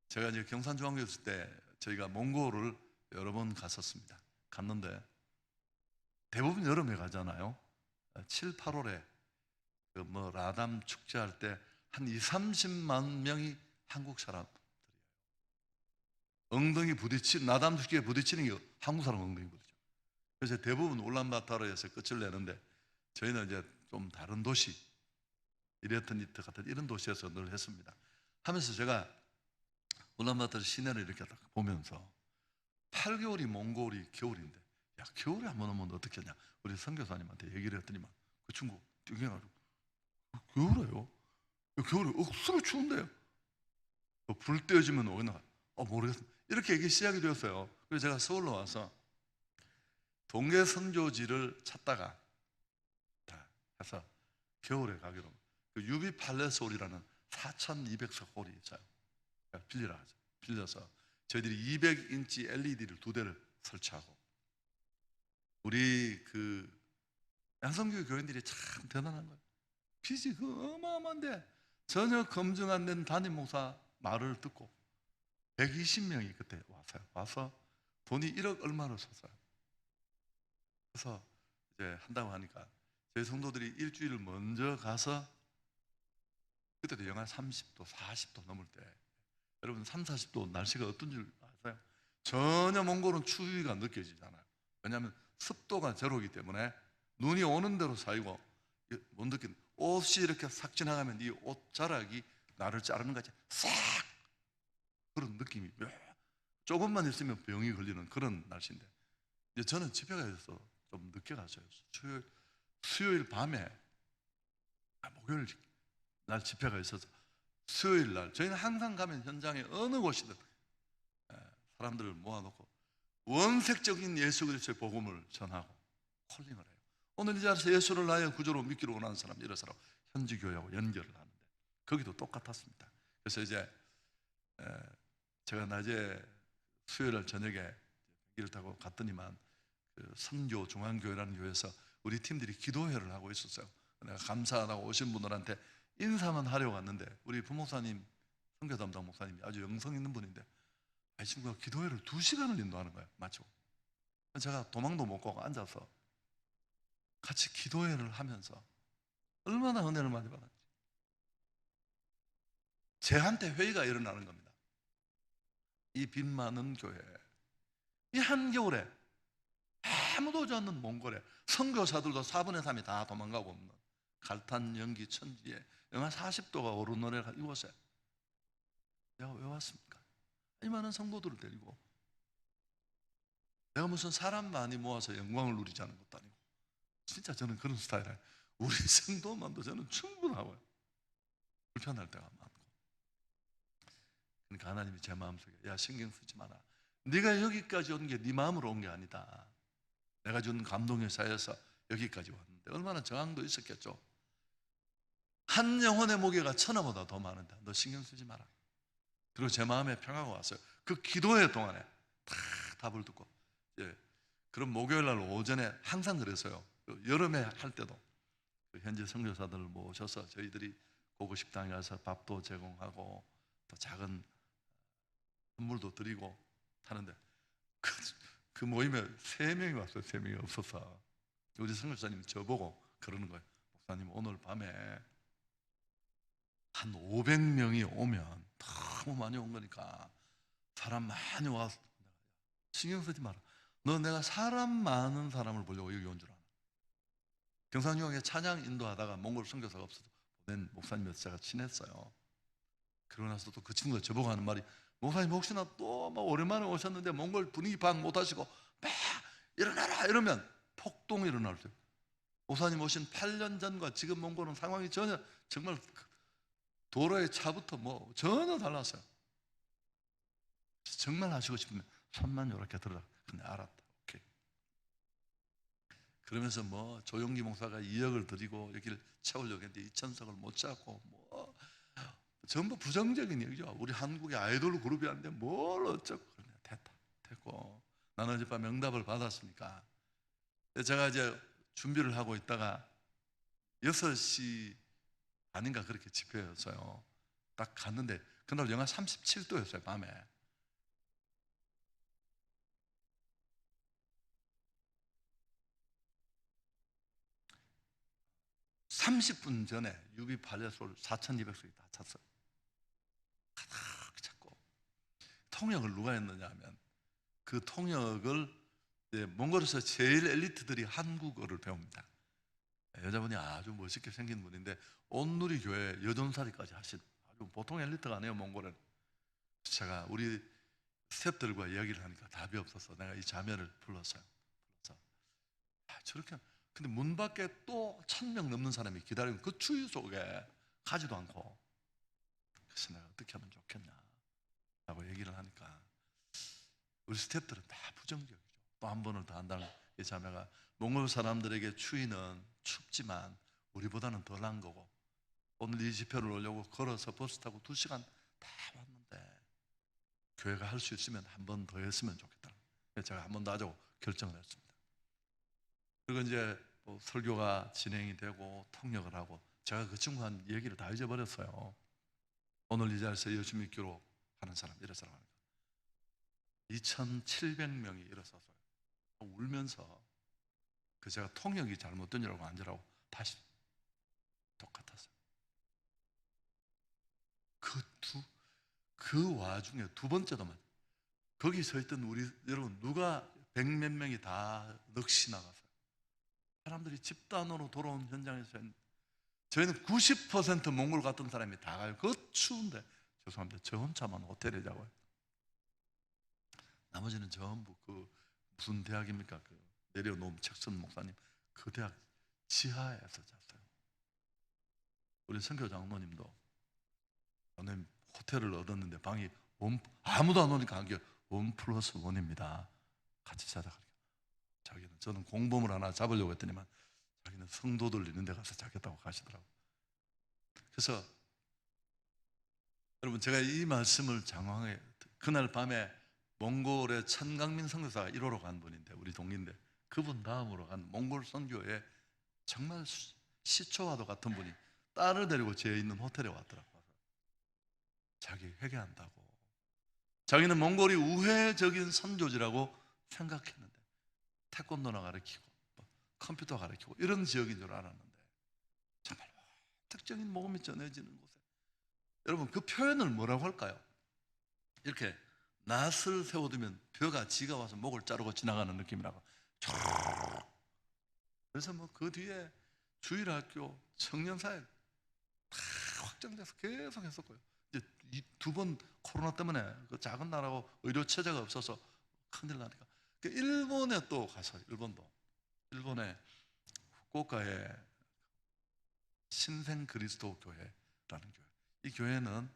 제가 이제 경산중앙교회 있을 때 저희가 몽골을 여러 번 갔었습니다. 갔는데 대부분 여름에 가잖아요. 7, 8월에 그 라담 축제할 때 한 2, 30만 명이 한국 사람들이에요. 엉덩이 부딪히는 나담 축제에 부딪히는 게 한국 사람 엉덩이 부딪혀. 그래서 대부분 울란바토르에서 끝을 내는데 저희는 이제 좀 다른 도시 이레트니트 같은 이런 도시에서 늘 했습니다. 하면서 제가 울란바토르 시내를 이렇게 딱 보면서 8개월이 몽골이 겨울인데 야 겨울에 한번 오면 어떻게 하냐 우리 선교사님한테 얘기를 했더니만 그 친구 뛰어가지고 겨울에요? 겨울에 억수로 추운데요. 불 떼어지면 오나 모르겠습니다. 이렇게 얘기 시작이 되었어요. 그래서 제가 서울로 와서 동계 선교지를 찾다가 해서 겨울에 가기로 그 유비 팔레스 홀이라는 4,200석 홀이 있어요. 빌리라 하죠. 빌려서 저희들이 200인치 LED를 2대를 설치하고 우리 그 양성교회 교인들이 참 대단한 거예요. 빚이 어마어마한데 전혀 검증 안 된 담임 목사 말을 듣고 120명이 그때 와서 돈이 1억 얼마를 썼어요. 그래서 이제 한다고 하니까 저희 성도들이 일주일 먼저 가서 그때도 영하 30도, 40도 넘을 때 여러분 3, 40도 날씨가 어떤 줄 아세요? 전혀 몽골은 추위가 느껴지잖아요. 왜냐하면 습도가 제로이기 때문에 눈이 오는 대로 쌓이고 못 느끼는 옷이 이렇게 싹 지나가면 이 옷 자락이 나를 자르는 같이 싹 그런 느낌이 조금만 있으면 병이 걸리는 그런 날씨인데 이제 저는 집회가 있어서 좀 늦게 갔어요. 수요일 밤에 목요일 날 집회가 있어서 수요일 날 저희는 항상 가면 현장에 어느 곳이든 사람들을 모아놓고 원색적인 예수 그리스도의 복음을 전하고 콜링을 해요. 오늘 이 자리에서 예수를 나의 구주로 믿기로 원하는 사람 일어서라고 현지교회하고 연결을 하는데 거기도 똑같았습니다. 그래서 이제 제가 낮에 수요일 저녁에 비행기를 타고 갔더니만 그 선교 중앙교회라는 교회에서 우리 팀들이 기도회를 하고 있었어요. 내가 감사하다고 오신 분들한테 인사만 하려고 왔는데 우리 부목사님, 선교 담당 목사님이 아주 영성 있는 분인데 이 친구가 기도회를 2시간을 인도하는 거예요. 마치고 제가 도망도 못 가고 앉아서 같이 기도회를 하면서 얼마나 은혜를 많이 받았지. 제한테 회의가 일어나는 겁니다. 이 빚 많은 교회, 이 한겨울에 아무도 오지 않는 몽골에 선교사들도 4분의 3이 다 도망가고 없는 갈탄 연기 천지에 영하 40도가 오르노래 이곳에 내가 왜 왔습니까? 이 많은 성도들을 데리고 내가 무슨 사람 많이 모아서 영광을 누리지 않은 것도 아니고 진짜 저는 그런 스타일이에요. 우리 성도만도 저는 충분하고요. 불편할 때가 많고. 그러니까 하나님이 제 마음속에 야 신경 쓰지 마라. 네가 여기까지 온 게 네 마음으로 온 게 아니다. 내가 준 감동에 쌓여서 여기까지 왔는데 얼마나 저항도 있었겠죠. 한 영혼의 무게가 천하보다 더 많은데 너 신경 쓰지 마라. 그리고 제 마음에 평화가 왔어요. 그 기도회 동안에 다 답을 듣고 그럼 목요일 날 오전에 항상 그랬어요. 여름에 할 때도 현지 선교사들을 모셔서 저희들이 고급 식당에 가서 밥도 제공하고 또 작은 선물도 드리고 하는데 그 모임에 3명이 왔어요. 3명이 없어서 우리 선교사님이 저보고 그러는 거예요. 목사님 오늘 밤에 한 500명이 오면 너무 많이 온 거니까 사람 많이 와서 신경 쓰지 마라. 너 내가 사람 많은 사람을 보려고 여기 온 줄 아나. 경상유형에 찬양 인도하다가 몽골 선교사가 없어서 보낸 목사님이어서 제가 친했어요. 그러고 나서 또 그 친구가 저보고 하는 말이 목사님 혹시나 또 막 오랜만에 오셨는데 몽골 분위기 파악 못하시고 막 일어나라 이러면 폭동이 일어날 수 있어요. 목사님 오신 8년 전과 지금 몽골은 상황이 전혀 정말 도로의 차부터 뭐 전혀 달랐어요. 정말 하시고 싶으면 손만 이렇게 들어라. 근데 알았다. 오케이. 그러면서 뭐 조용기 목사가 2억을 드리고 여기를 채우려고 했는데 2,000석을 못 채웠고 뭐 전부 부정적인 얘기죠. 우리 한국의 아이돌 그룹이었는데 뭘 어쩌고 그러냐. 됐다. 됐고 나는 어젯밤 응답을 받았으니까 제가 이제 준비를 하고 있다가 6시 아닌가 그렇게 집회였어요. 딱 갔는데 그날 영하 37도였어요. 밤에. (30분) 전에 유비 발레소를 4,200석이 다 찼어요. 가득 찼고 통역을 누가 했느냐 하면 그 통역을 몽골에서 제일 엘리트들이 한국어를 배웁니다. 여자분이 아주 멋있게 생긴 분인데 온누리 교회 여전사리까지 하신 아주 보통 엘리트가 아니에요. 몽골은. 제가 우리 스태프들과 이야기를 하니까 답이 없어서 내가 이 자매를 불렀어요. 저렇게 근데 문 밖에 또 1,000명 넘는 사람이 기다리고 그 추위 속에 가지도 않고 그래서 내가 어떻게 하면 좋겠냐 라고 얘기를 하니까 우리 스태프들은 다 부정적이죠. 또 한 번을 더 한다는 이 자매가 몽골 사람들에게 추위는 춥지만 우리보다는 덜한 거고 오늘 이 집회를 오려고 걸어서 버스 타고 2시간 다 왔는데 교회가 할 수 있으면 한 번 더 했으면 좋겠다. 그래서 제가 한 번 더 하자고 결정을 했습니다. 그리고 이제 뭐 설교가 진행이 되고 통역을 하고 제가 그 친구한 얘기를 다 잊어버렸어요. 오늘 이 자리에서 열심히 기록하는 사람 이런 사람 2,700명이 일어서서 울면서 그 제가 통역이 잘못된 줄 알고 앉으라고 다시 똑같았어요. 그 와중에 두 번째도만 거기 서 있던 우리 여러분 누가 100몇 명이 다 넋이 나갔어요. 사람들이 집단으로 돌아온 현장에서 저희는 90% 몽골 갔던 사람이 다 가요. 그 추운데 죄송합니다. 저 혼자만 호텔에 자고요. 나머지는 전부 그 무슨 대학입니까? 그 내려놓은 책선 목사님 그 대학 지하에서 잤어요. 우리 선교 장로님도 저는 호텔을 얻었는데 방이 아무도 안 오니까 한 게 1+1입니다. 같이 자자. 자기는 저는 공범을 하나 잡으려고 했더니만 자기는 성도들 있는 데 가서 자겠다고 가시더라고요. 그래서 여러분, 제가 이 말씀을 장황하게 그날 밤에 몽골의 천강민 선교사가 1호로 간 분인데, 우리 동기인데, 그분 다음으로 간 몽골 선교에 정말 시초와도 같은 분이 딸을 데리고 제 있는 호텔에 왔더라고요. 자기 회개한다고. 자기는 몽골이 우회적인 선교지라고 생각했는데, 태권도나 가르치고 컴퓨터 가르치고 이런 지역인 줄 알았는데, 정말 특정인 복음이 전해지는 곳에, 여러분 그 표현을 뭐라고 할까요? 이렇게 낫을 세워두면 벼가 지가 와서 목을 자르고 지나가는 느낌이라고. 그래서 뭐 그 뒤에 주일학교, 청년사역 다 확장돼서 계속 했었고요. 이제 두 번 코로나 때문에 그 작은 나라고 의료 체제가 없어서 큰일 나니까 일본에 또 가서, 일본의 후쿠오카에 신생 그리스도 교회라는 교회. 이 교회는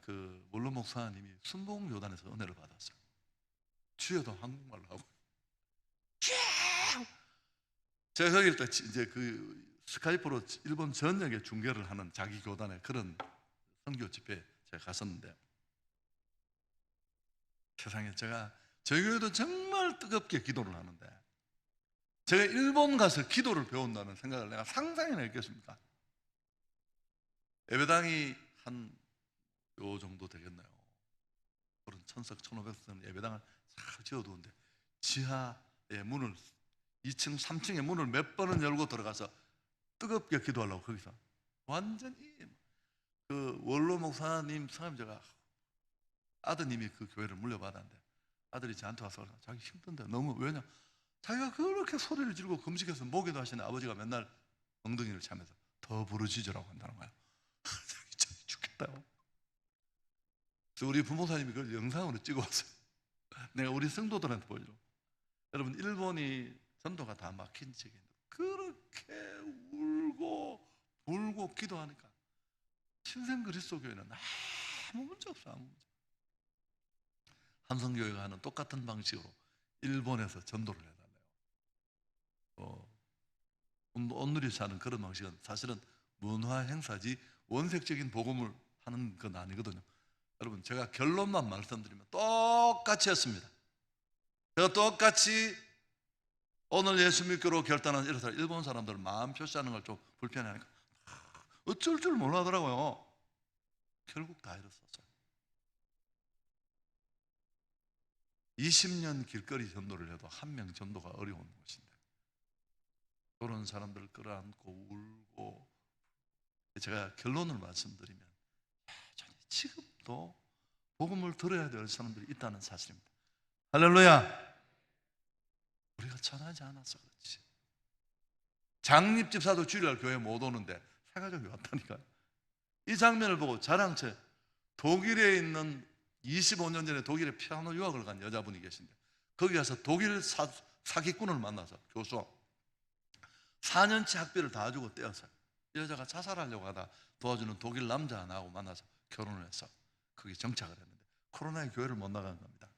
그 원로 목사님이 순복 요단에서 은혜를 받았어요. 주여도 한국말로 하고. 제가 거기 때 이제 그 스카이프로 일본 전역에 중계를 하는 자기 교단의 그런 선교 집회에 제가 갔었는데, 세상에 제가 저희 교회도 정말 뜨겁게 기도를 하는데, 제가 일본 가서 기도를 배운다는 생각을 내가 상상이나 했겠습니까? 예배당이 한 요 정도 되겠나요? 그런 1000석 1500석 예배당을 싹 지어두는데, 지하의 문을 2층 3층의 문을 몇 번은 열고 들어가서 뜨겁게 기도하려고, 거기서 완전히 그 원로 목사님 성함이, 제가 아드님이 그 교회를 물려받았는데, 아들이 저한테 와서 자기 힘든데 너무, 왜냐 자기가 그렇게 소리를 지르고 금식해서 모기도 하시는 아버지가 맨날 엉덩이를 차면서 더 부르짖으라고 한다는 거야. 자기 참 죽겠다요. 그래서 우리 부모사님이 그걸 영상으로 찍어왔어요. 내가 우리 성도들한테 보여줘. 여러분, 일본이 전도가 다 막힌 지역인데 그렇게 울고 불고 기도하니까 신생 그리스도 교회는 아무 문제 없어, 아무 문제. 한성교회가 하는 똑같은 방식으로 일본에서 전도를 해달래요. 온누리에서 하는 그런 방식은 사실은 문화 행사지 원색적인 복음을 하는 건 아니거든요. 여러분, 제가 결론만 말씀드리면 똑같이 했습니다. 제가 똑같이 오늘 예수 믿기로 결단한 이렇다, 일본 사람들 마음 표시하는 걸 좀 불편해하니까 어쩔 줄 몰라 하더라고요. 결국 다 이뤘었어요. 20년 길거리 전도를 해도 한 명 전도가 어려운 것인데, 그런 사람들을 끌어안고 울고, 제가 결론을 말씀드리면 여전히 지금도 복음을 들어야 될 사람들이 있다는 사실입니다. 할렐루야. 우리가 전하지 않아서 그렇지. 장립집사도 주일날 교회 못 오는데 새 가족이 왔다니까요. 이 장면을 보고 자랑채 독일에 있는 25년 전에 독일에 피아노 유학을 간 여자분이 계신데, 거기 가서 독일 사기꾼을 만나서 교수 4년치 학비를 다 주고 떼어서 이 여자가 자살하려고 하다 도와주는 독일 남자 하나하고 만나서 결혼을 해서 거기 정착을 했는데, 코로나에 교회를 못 나간 겁니다.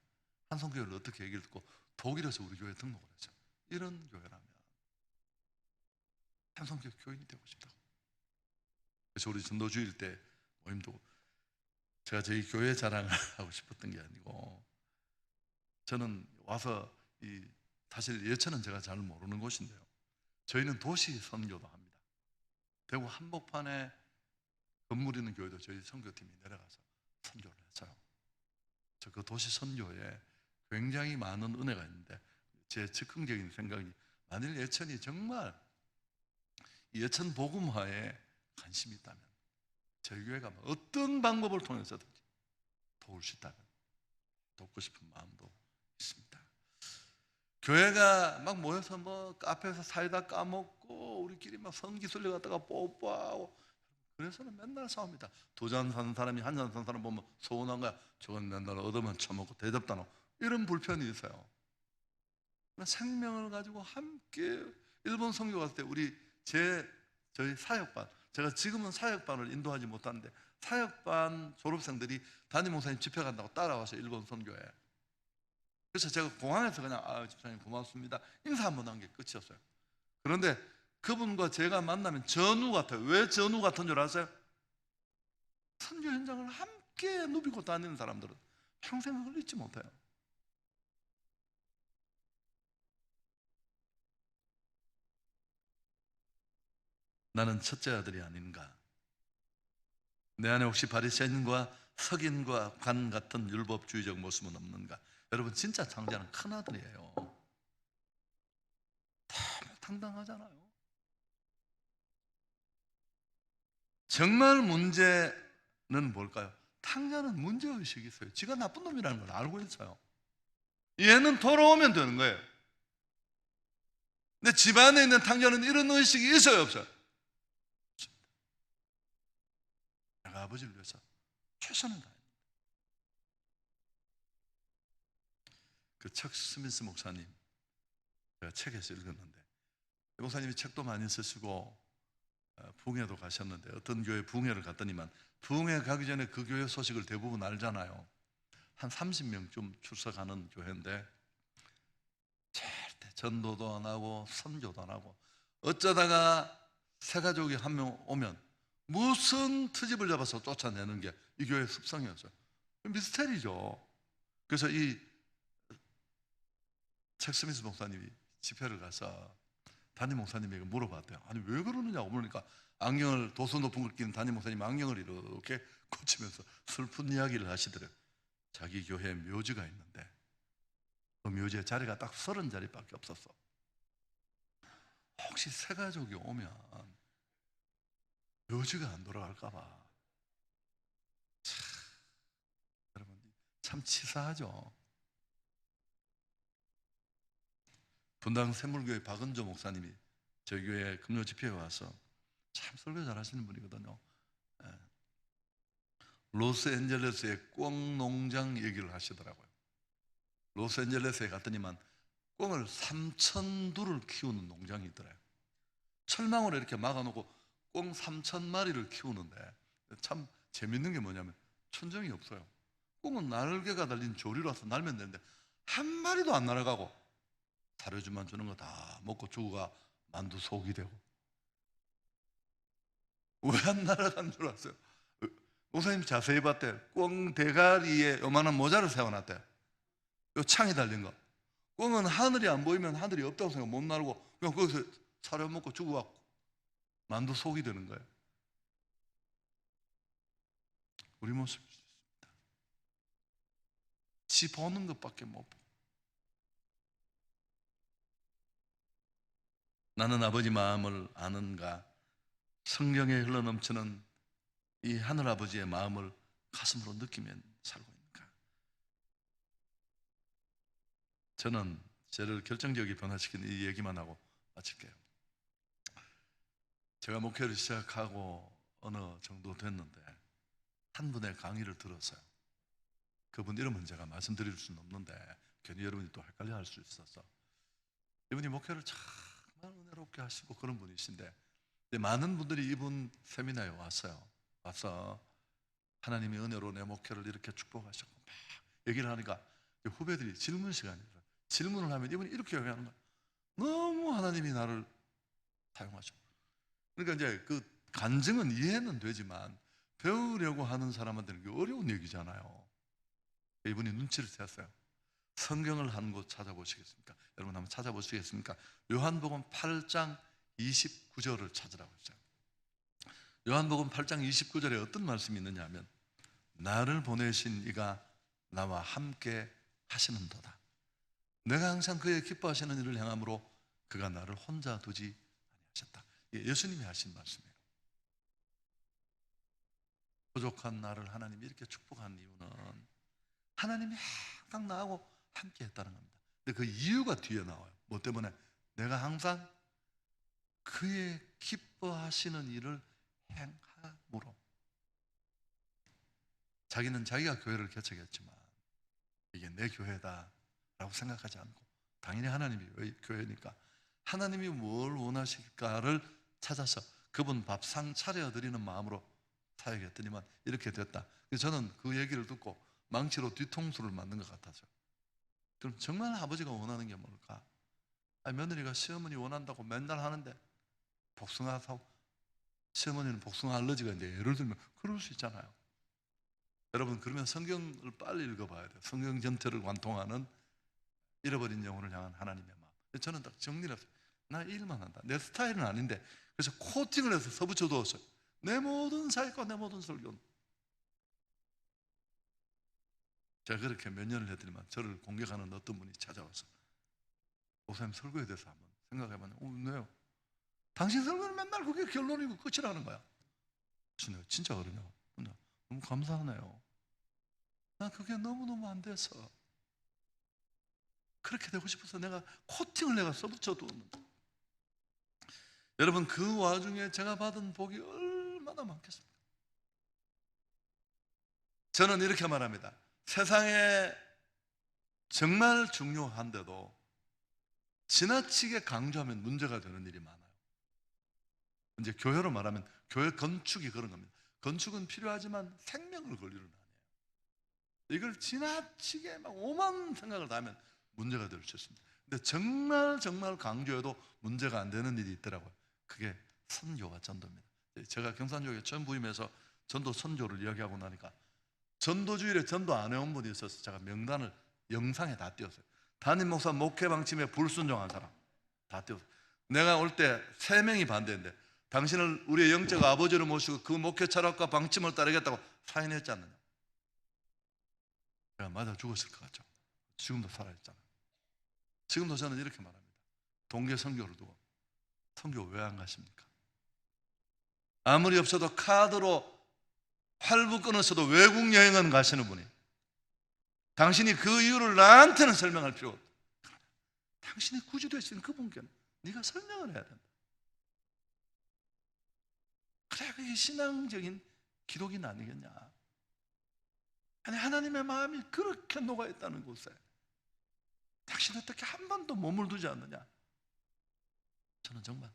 한성교회를 어떻게 얘기를 듣고 독일에서 우리 교회에 등록을 했죠. 이런 교회라면 한성교회 교인이 되고 싶다고. 그래서 우리 전도주일 때 모임도 제가 저희 교회 자랑을 하고 싶었던 게 아니고, 저는 와서 사실 예천은 제가 잘 모르는 곳인데요, 저희는 도시 선교도 합니다. 대구 한복판에 건물 있는 교회도 저희 선교팀이 내려가서 선교를 했어요. 저 그 도시 선교에 굉장히 많은 은혜가 있는데, 제 즉흥적인 생각이, 만일 예천이 정말 예천 복음화에 관심이 있다면 저희 교회가 어떤 방법을 통해서든지 도울 수 있다면 돕고 싶은 마음도 있습니다. 교회가 막 모여서 뭐 카페에서 사이다 까먹고 우리끼리 막 성기술래 갖다가 뽀뽀하고, 그래서는 맨날 싸웁니다. 2잔 사는 사람이 1잔 사는 사람 보면 서운한 거야. 저건 맨날 얻으면 처먹고 대접도 안 하고, 이런 불편이 있어요. 생명을 가지고 함께 일본 선교 갔을 때 저희 사역반, 제가 지금은 사역반을 인도하지 못하는데 사역반 졸업생들이 담임 목사님 집회 간다고 따라와서 일본 선교에, 그래서 제가 공항에서 그냥 집사님 고맙습니다 인사 한번 한 게 끝이었어요. 그런데 그분과 제가 만나면 전우 같아요. 왜 전우 같은 줄 아세요? 선교 현장을 함께 누비고 다니는 사람들은 평생 그걸 잊지 못해요. 나는 첫째 아들이 아닌가? 내 안에 혹시 바리새인과 석인과 관 같은 율법주의적 모습은 없는가? 여러분, 진짜 장자는 큰 아들이에요. 당당하잖아요. 정말 문제는 뭘까요? 탕자는 문제의식이 있어요. 지가 나쁜 놈이라는 걸 알고 있어요. 얘는 돌아오면 되는 거예요. 근데 집안에 있는 탕자는 이런 의식이 있어요, 없어요? 내가 아버지를 위해서 최선을 다합니다. 그 척 스미스 목사님, 제가 책에서 읽었는데, 목사님이 책도 많이 쓰시고 부흥회도 가셨는데, 어떤 교회 부흥회를 갔더니만, 부흥회 가기 전에 그 교회 소식을 대부분 알잖아요. 한 30명쯤 출석하는 교회인데 절대 전도도 안 하고 선교도 안 하고, 어쩌다가 새 가족이 한 명 오면 무슨 트집을 잡아서 쫓아내는 게 이 교회의 습성이었어요. 미스테리죠. 그래서 이 책 스미스 목사님이 집회를 가서 담임 목사님에게 물어봤대요. 아니, 왜 그러느냐고 물으니까, 안경을, 도수 높은 걸 끼는 담임 목사님 안경을 이렇게 고치면서 슬픈 이야기를 하시더래요. 자기 교회에 묘지가 있는데 그 묘지에 자리가 딱 30자리밖에 없었어. 혹시 새 가족이 오면 묘지가 안 돌아갈까 봐. 여러분, 참 치사하죠. 분당 샘물교회 박은조 목사님이 저희 교회 금요 집회에 와서, 참 설교 잘하시는 분이거든요. 로스앤젤레스의 꿩 농장 얘기를 하시더라고요. 로스앤젤레스에 갔더니만 꿩을 3,000두를 키우는 농장이 있더래요. 철망으로 이렇게 막아놓고 꿩 3,000마리를 키우는데, 참 재밌는 게 뭐냐면 천정이 없어요. 꿩은 날개가 달린 조리로 와서 날면 되는데 한 마리도 안 날아가고, 사료주만 주는 거 다 먹고 죽어가 만두 속이 되고. 왜 안 날아간 줄 아세요? 목사님 자세히 봤대. 꿩 대가리에 요만한 모자를 세워놨대. 요 창이 달린 거. 꿩은 하늘이 안 보이면 하늘이 없다고 생각 못 날고 그냥 거기서 사료 먹고 죽어갖고 만두 속이 되는 거예요. 우리 모습일 수 있습니다. 지 보는 것밖에 못 보고. 나는 아버지 마음을 아는가? 성경에 흘러넘치는 이 하늘아버지의 마음을 가슴으로 느끼면 살고 있는가? 저는 저를 결정적으로 변화시킨 이 얘기만 하고 마칠게요. 제가 목회를 시작하고 어느 정도 됐는데 한 분의 강의를 들었어요. 그분 이름은 제가 말씀드릴 수는 없는데 괜히 여러분이 또 헷갈려 할 수 있어서. 이분이 목회를 정말 은혜롭게 하시고 그런 분이신데, 많은 분들이 이분 세미나에 와서 하나님의 은혜로 내 목회를 이렇게 축복하셨고 막 얘기를 하니까 후배들이 질문 시간이라 질문을 하면 이분이 이렇게 얘기하는 거야. 너무 하나님이 나를 사용하셔. 그러니까 이제 그 간증은 이해는 되지만 배우려고 하는 사람한테는 어려운 얘기잖아요. 이분이 눈치를 챘어요. 성경을 한 곳 찾아보시겠습니까? 여러분 한번 찾아보시겠습니까? 요한복음 8장 29절을 찾으라고 했어요. 요한복음 8장 29절에 어떤 말씀이 있느냐 하면, 나를 보내신 이가 나와 함께 하시는도다. 내가 항상 그의 기뻐하시는 일을 행함으로 그가 나를 혼자 두지 아니하셨다. 예수님이 하신 말씀이에요. 부족한 나를 하나님이 이렇게 축복한 이유는 하나님이 항상 나하고 함께 했다는 겁니다. 근데 그 이유가 뒤에 나와요. 뭐 때문에? 내가 항상 그의 기뻐하시는 일을 행함으로. 자기는 자기가 교회를 개척했지만 이게 내 교회다라고 생각하지 않고, 당연히 하나님이 교회니까 하나님이 뭘 원하실까를 찾아서 그분 밥상 차려드리는 마음으로 사역했더니만 이렇게 됐다. 그래서 저는 그 얘기를 듣고 망치로 뒤통수를 맞는 것 같아서, 그럼 정말 아버지가 원하는 게 뭘까? 며느리가 시어머니 원한다고 맨날 하는데 복숭아 사고, 시어머니는 복숭아 알러지가 있는데 예를 들면 그럴 수 있잖아요. 여러분 그러면 성경을 빨리 읽어봐야 돼요. 성경 전체를 관통하는 잃어버린 영혼을 향한 하나님의 마음. 저는 딱 정리를 했어요. 나 일만 한다. 내 스타일은 아닌데 그래서 코팅을 해서 써붙여 두었어요. 내 모든 사역과 내 모든 설교는. 제가 그렇게 몇 년을 했더니만 저를 공격하는 어떤 분이 찾아와서 목사님 설교에 대해서 한번 생각해봤는데 왜요? 당신 설교는 맨날 그게 결론이고 끝이라는 거야. 진짜 그러냐? 너무 감사하네요. 난 그게 너무너무 안 돼서 그렇게 되고 싶어서 내가 코팅을 내가 써붙여 두었는데 여러분 그 와중에 제가 받은 복이 얼마나 많겠습니까? 저는 이렇게 말합니다. 세상에 정말 중요한데도 지나치게 강조하면 문제가 되는 일이 많아요. 이제 교회로 말하면 교회 건축이 그런 겁니다. 건축은 필요하지만 생명을 걸리는 아니에요. 이걸 지나치게 막 오만 생각을 다 하면 문제가 될 수 있습니다. 근데 정말 강조해도 문제가 안 되는 일이 있더라고요. 그게 선교와 전도입니다. 제가 경산교회 처음 부임해서 전도 선교를 이야기하고 나니까 전도주일에 전도 안 해온 분이 있어서 제가 명단을 영상에 다 띄웠어요. 담임 목사 목회 방침에 불순종한 사람 다 띄웠어요. 내가 올 때 3명이 반대했는데 당신을 우리의 영적 아버지로 모시고 그 목회 철학과 방침을 따르겠다고 사인했지 않느냐. 내가 맞아 죽었을 것 같죠. 지금도 살아있잖아요. 지금도 저는 이렇게 말합니다. 동계 선교를 두고 선교 왜 안 가십니까? 아무리 없어도 카드로 할부 끊었어도 외국 여행은 가시는 분이 당신이 그 이유를 나한테는 설명할 필요 없다. 당신이 구주되신 그분께는 네가 설명을 해야 된다. 그래 그게 신앙적인 기독인 아니겠냐. 아니 하나님의 마음이 그렇게 녹아있다는 곳에 당신 어떻게 한 번도 몸을 두지 않느냐. 저는 정말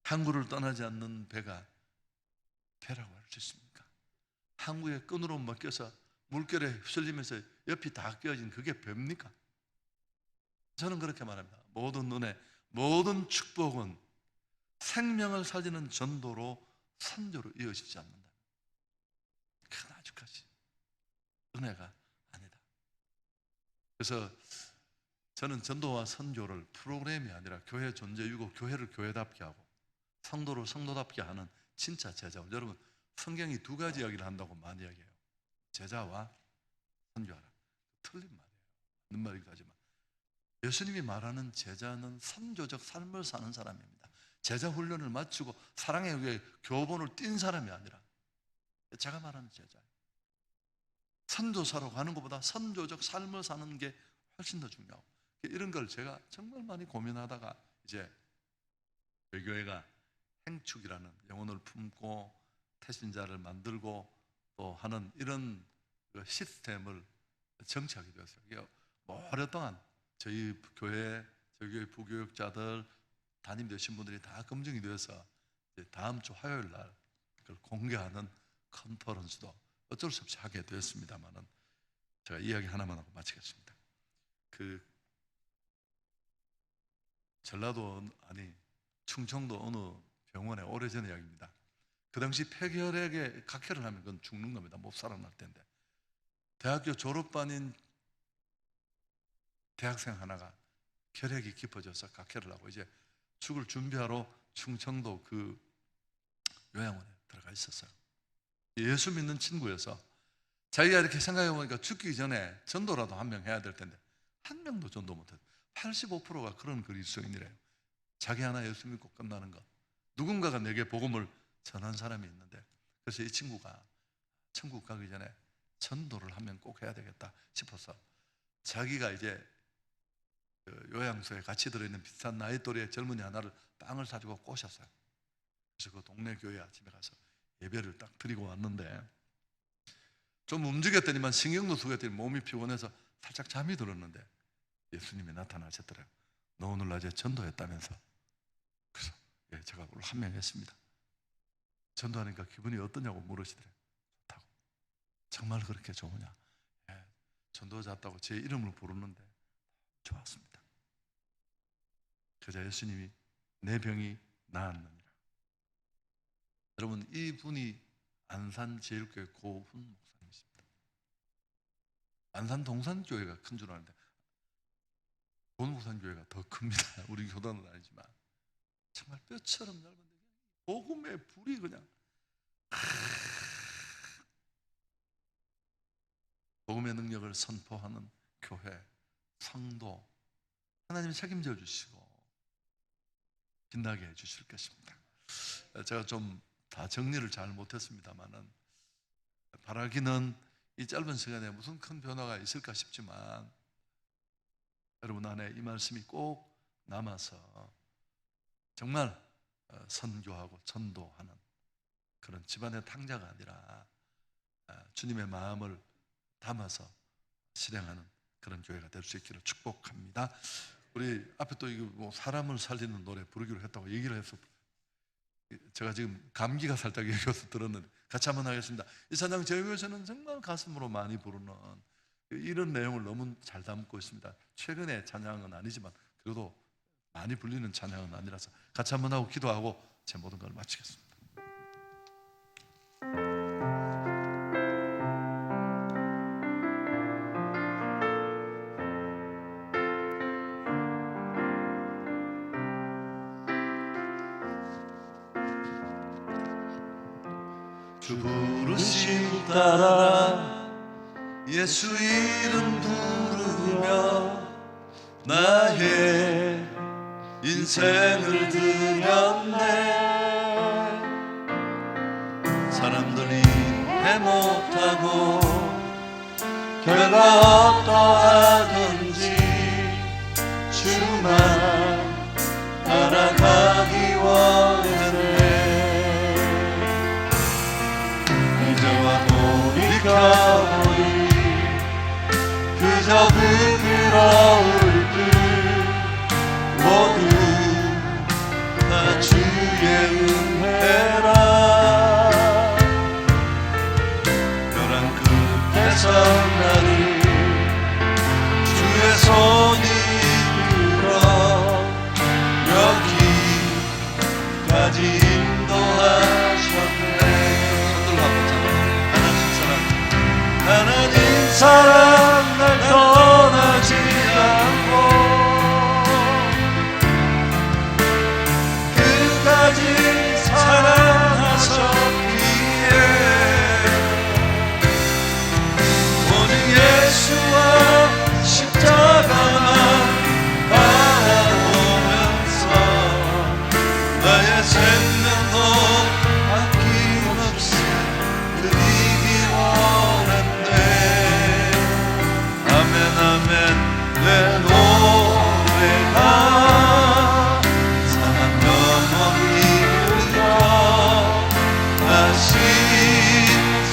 항구를 떠나지 않는 배가 배라고 할 수 있습니까? 항구에 끈으로 묶여서 물결에 휩쓸리면서 옆이 다 끼어진 그게 배입니까? 저는 그렇게 말합니다. 모든 은혜, 모든 축복은 생명을 살리는 전도로 선교로 이어지지 않는다. 그건 아직까지 은혜가 아니다. 그래서 저는 전도와 선교를 프로그램이 아니라 교회 존재이고 교회를 교회답게 하고 성도를 성도답게 하는 진짜 제자. 여러분 성경이 2가지 이야기를 한다고 많이 이야기해요. 제자와 선교하라. 틀린 말이에요. 맞는 말이기도 하지만 예수님이 말하는 제자는 선교적 삶을 사는 사람입니다. 제자 훈련을 마치고 사랑에 의해 교본을 띈 사람이 아니라 제가 말하는 제자예요. 선교사로 가는 것보다 선교적 삶을 사는 게 훨씬 더 중요하고 이런 걸 제가 정말 많이 고민하다가 이제 저희 교회가 행축이라는 영혼을 품고 태신자를 만들고 또 하는 이런 시스템을 정착하게 되었어요. 오랫동안 저희 교회 부교육자들 담임 되신 분들이 다 검증이 되어서 이제 다음 주 화요일 날 그걸 공개하는 컨퍼런스도 어쩔 수 없이 하게 되었습니다만은 제가 이야기 하나만 하고 마치겠습니다. 그 전라도 아니 충청도 어느 병원에 오래전 이야기입니다. 그 당시 폐결핵에 각혈을 하면 그건 죽는 겁니다. 못 살아날 텐데 대학교 졸업반인 대학생 하나가 혈액이 깊어져서 각혈을 하고 이제 죽을 준비하러 충청도 그 요양원에 들어가 있었어요. 예수 믿는 친구여서 자기가 이렇게 생각해 보니까 죽기 전에 전도라도 한 명 해야 될 텐데 한 명도 전도 못했어요. 85%가 그런 그리스도인이래요. 자기 하나 예수 믿고 끝나는 것. 누군가가 내게 복음을 전한 사람이 있는데 그래서 이 친구가 천국 가기 전에 전도를 하면 꼭 해야 되겠다 싶어서 자기가 이제 요양소에 같이 들어있는 비슷한 나이 또래의 젊은이 하나를 빵을 사주고 꼬셨어요. 그래서 그 동네 교회 아침에 가서 예배를 딱 드리고 왔는데 좀 움직였더니만 신경도 쓰겠더니 몸이 피곤해서 살짝 잠이 들었는데 예수님이 나타나셨더래요. 너 오늘 낮에 전도했다면서. 그래서 예, 제가 오늘 한 명 했습니다. 전도하니까 기분이 어떠냐고 물으시더래요. 좋다고. 정말 그렇게 좋으냐? 예, 전도자 왔다고 제 이름을 부르는데 좋았습니다. 그저 예수님이 내 병이 나았느니라. 여러분, 이분이 안산 제일교회 고훈 목사님이십니다. 안산 동산교회가 큰 줄 아는데 고훈 목사님교회가 더 큽니다. 우리 교단은 아니지만 정말 뼈처럼 얇은데 복음의 불이 그냥 복음의 능력을 선포하는 교회, 성도, 하나님이 책임져 주시고 빛나게 해 주실 것입니다. 제가 좀 다 정리를 잘 못했습니다만은 바라기는 이 짧은 시간에 무슨 큰 변화가 있을까 싶지만 여러분 안에 이 말씀이 꼭 남아서 정말 선교하고 전도하는 그런 집안의 탕자가 아니라 주님의 마음을 담아서 실행하는 그런 교회가 될 수 있기를 축복합니다. 우리 앞에 또 이거 뭐 사람을 살리는 노래 부르기로 했다고 얘기를 해서 제가 지금 감기가 살짝 여겨서 들었는데 같이 한번 하겠습니다. 이 찬양 저희 교회에서는 정말 가슴으로 많이 부르는 이런 내용을 너무 잘 담고 있습니다. 최근의 찬양은 아니지만 그래도 많이 불리는 찬양은 아니라서 같이 한번 하고 기도하고 제 모든 걸 마치겠습니다. 주 부르심 따라 예수 이름 부르며 나의 인생을 드렸네. 사람들이 해 못하고 결과 어떠하든지 주만 따라가기 원했네. 돌이켜보니 그저 부끄러울 듯 모두 다 주의 은혜라. 벼랑 끝에서 나를 주의 손이 이끌어 여기까지 인도하셨네. 손들로 한번 잡아. 하나님 사랑 날 떠나지 않고 끝까지 사랑하셨기에 오직 예수와 십자가만 바라보면서 나의 생명도 아낌없이 드리기 원한다. 내 노래가 상한 영혼이 흘러 다시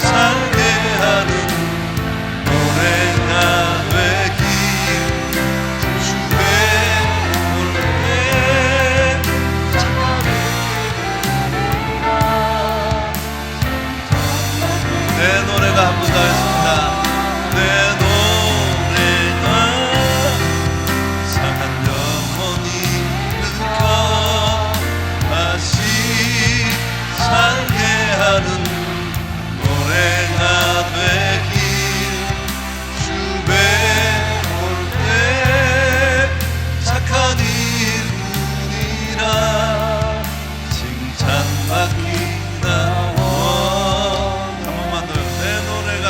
살게 하는 노래가 되길 주의 볼때 내 노래가 한 번 더 했습니다. 내 노래가 되길 주배 볼때 착한 일뿐이라 칭찬받기나 원. 한 번만 더요. 내 노래가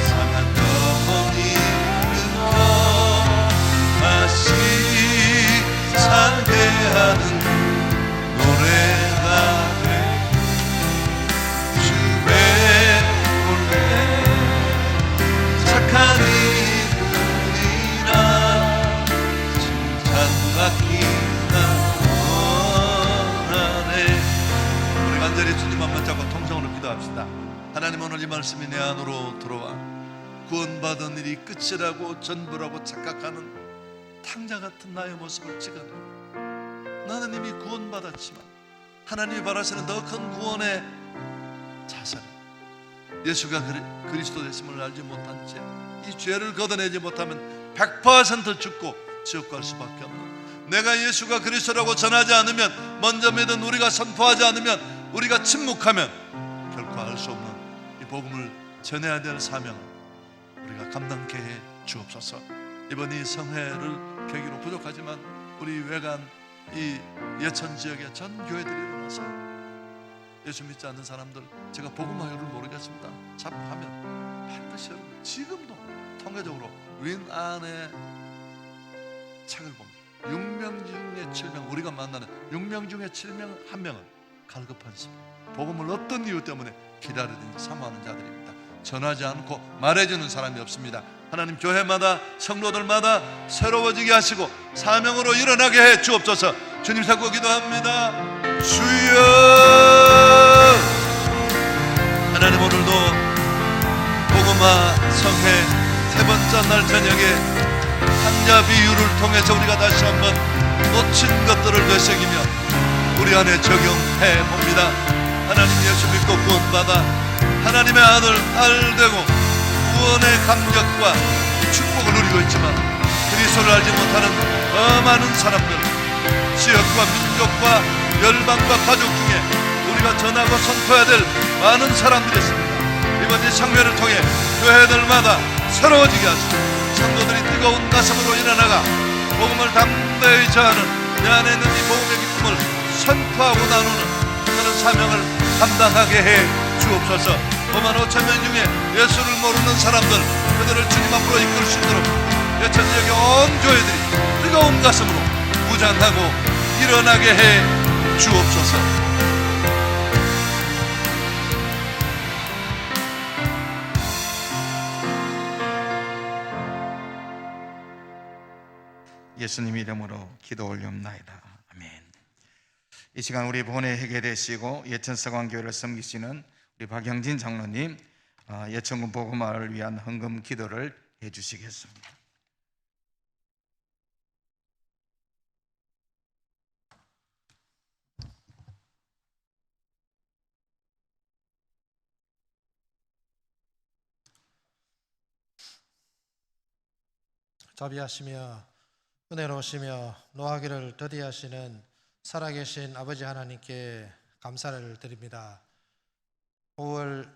상한 영혼이 흘러 다시 살게 하는 노래가 돼. 주의 볼때 착한 이뿐이라 칭찬받기나 원하네. 우리 간절히 주님 한번 잡고 통성으로 기도합시다. 하나님, 오늘 이 말씀이 내 안으로 들어와 구원받은 일이 끝이라고 전부라고 착각하는 탕자 같은 나의 모습을 찍어내. 나는 이미 구원받았지만 하나님이 바라시는 더 큰 구원의 자세는 예수가 그리스도 되심을 알지 못한 채 이 죄를 걷어내지 못하면 100% 죽고 지옥 갈 수밖에 없는 내가 예수가 그리스도라고 전하지 않으면, 먼저 믿은 우리가 선포하지 않으면, 우리가 침묵하면 결코 알 수 없는 이 복음을 전해야 될 사명을 우리가 감당케 해 주옵소서. 이번 이 성회를 계기로 부족하지만 우리 외관 이 예천 지역의 전 교회들이 일어나서 예수 믿지 않는 사람들, 제가 복음화요를 모르겠습니다, 잡하면 반드시 여러분 지금도 통계적으로 윈 안에 책을 봅니다. 6명 중에 7명, 우리가 만나는 6명 중에 7명 1명은 갈급한 심, 복음을 어떤 이유 때문에 기다리든지 사모하는 자들입니다. 전하지 않고 말해주는 사람이 없습니다. 하나님, 교회마다 성도들마다 새로워지게 하시고 사명으로 일어나게 해 주옵소서. 주님 찾고 기도합니다. 주여, 하나님, 오늘도 복음화 성회 세 번째 날 저녁에 탕자 비유를 통해서 우리가 다시 한번 놓친 것들을 되새기며 우리 안에 적용해 봅니다. 하나님, 예수 믿고 구원받아 하나님의 아들, 딸 되고 구원의 감격과 축복을 누리고 있지만 그리스도를 알지 못하는 많은 사람들, 지역과 민족과 열방과 가족 중에 우리가 전하고 선포해야 될 많은 사람들이 있습니다. 이번 이 상회를 통해 교회들마다 새로워지게 하시고 성도들이 뜨거운 가슴으로 일어나가 복음을 담대히 전하는 내 안에 있는 이 복음의 기쁨을 선포하고 나누는 그런 사명을 감당하게 해 주옵소서. 5만 5천 명 중에 예수를 모르는 사람들, 그들을 주님 앞으로 이끌 수 있도록 예천 지역의 온 교회들이 뜨거운 가슴으로 무장하고 일어나게 해 주옵소서. 예수님 이름으로 기도 올리옵나이다. 아멘. 이 시간 우리 본회 회계되시고 예천서광교회를 섬기시는 우리 박영진 장로님, 예천군 복음화를 위한 헌금 기도를 해주시겠습니다. 자비하시며 은혜로우시며 노하기를 더디하시는 살아계신 아버지 하나님께 감사를 드립니다. 5월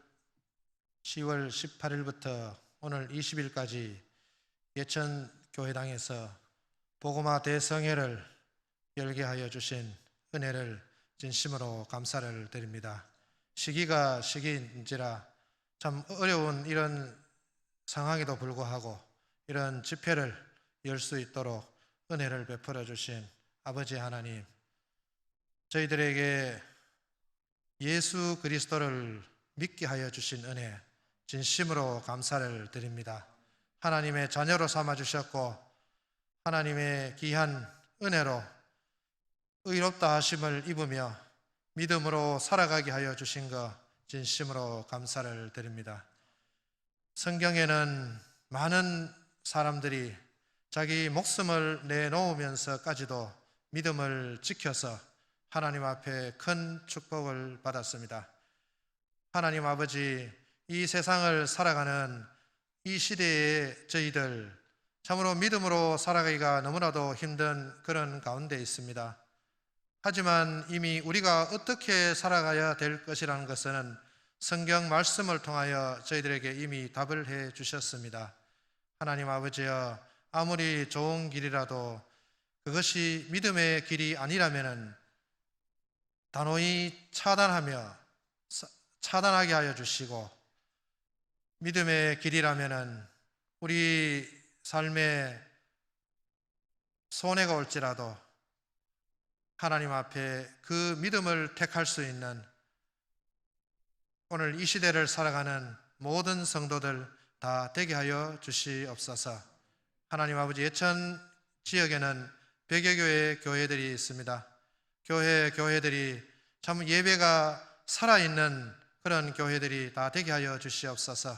10월 18일부터 오늘 20일까지 예천 교회당에서 복음화 대성회를 열게 하여 주신 은혜를 진심으로 감사를 드립니다. 시기가 시기인지라 참 어려운 이런 상황에도 불구하고 이런 집회를 열 수 있도록 은혜를 베풀어 주신 아버지 하나님, 저희들에게 예수 그리스도를 믿게 하여 주신 은혜 진심으로 감사를 드립니다. 하나님의 자녀로 삼아 주셨고 하나님의 귀한 은혜로 의롭다 하심을 입으며 믿음으로 살아가게 하여 주신 것 진심으로 감사를 드립니다. 성경에는 많은 사람들이 자기 목숨을 내놓으면서까지도 믿음을 지켜서 하나님 앞에 큰 축복을 받았습니다. 하나님 아버지, 이 세상을 살아가는 이 시대에 저희들 참으로 믿음으로 살아가기가 너무나도 힘든 그런 가운데 있습니다. 하지만 이미 우리가 어떻게 살아가야 될 것이라는 것은 성경 말씀을 통하여 저희들에게 이미 답을 해 주셨습니다. 하나님 아버지여, 아무리 좋은 길이라도 그것이 믿음의 길이 아니라면 단호히 차단하게 하여 주시고, 믿음의 길이라면 우리 삶에 손해가 올지라도 하나님 앞에 그 믿음을 택할 수 있는 오늘 이 시대를 살아가는 모든 성도들 다 되게 하여 주시옵소서. 하나님 아버지, 예천 지역에는 100여 개의 교회들이 있습니다. 교회들이 참 예배가 살아있는 그런 교회들이 다 되게 하여 주시옵소서.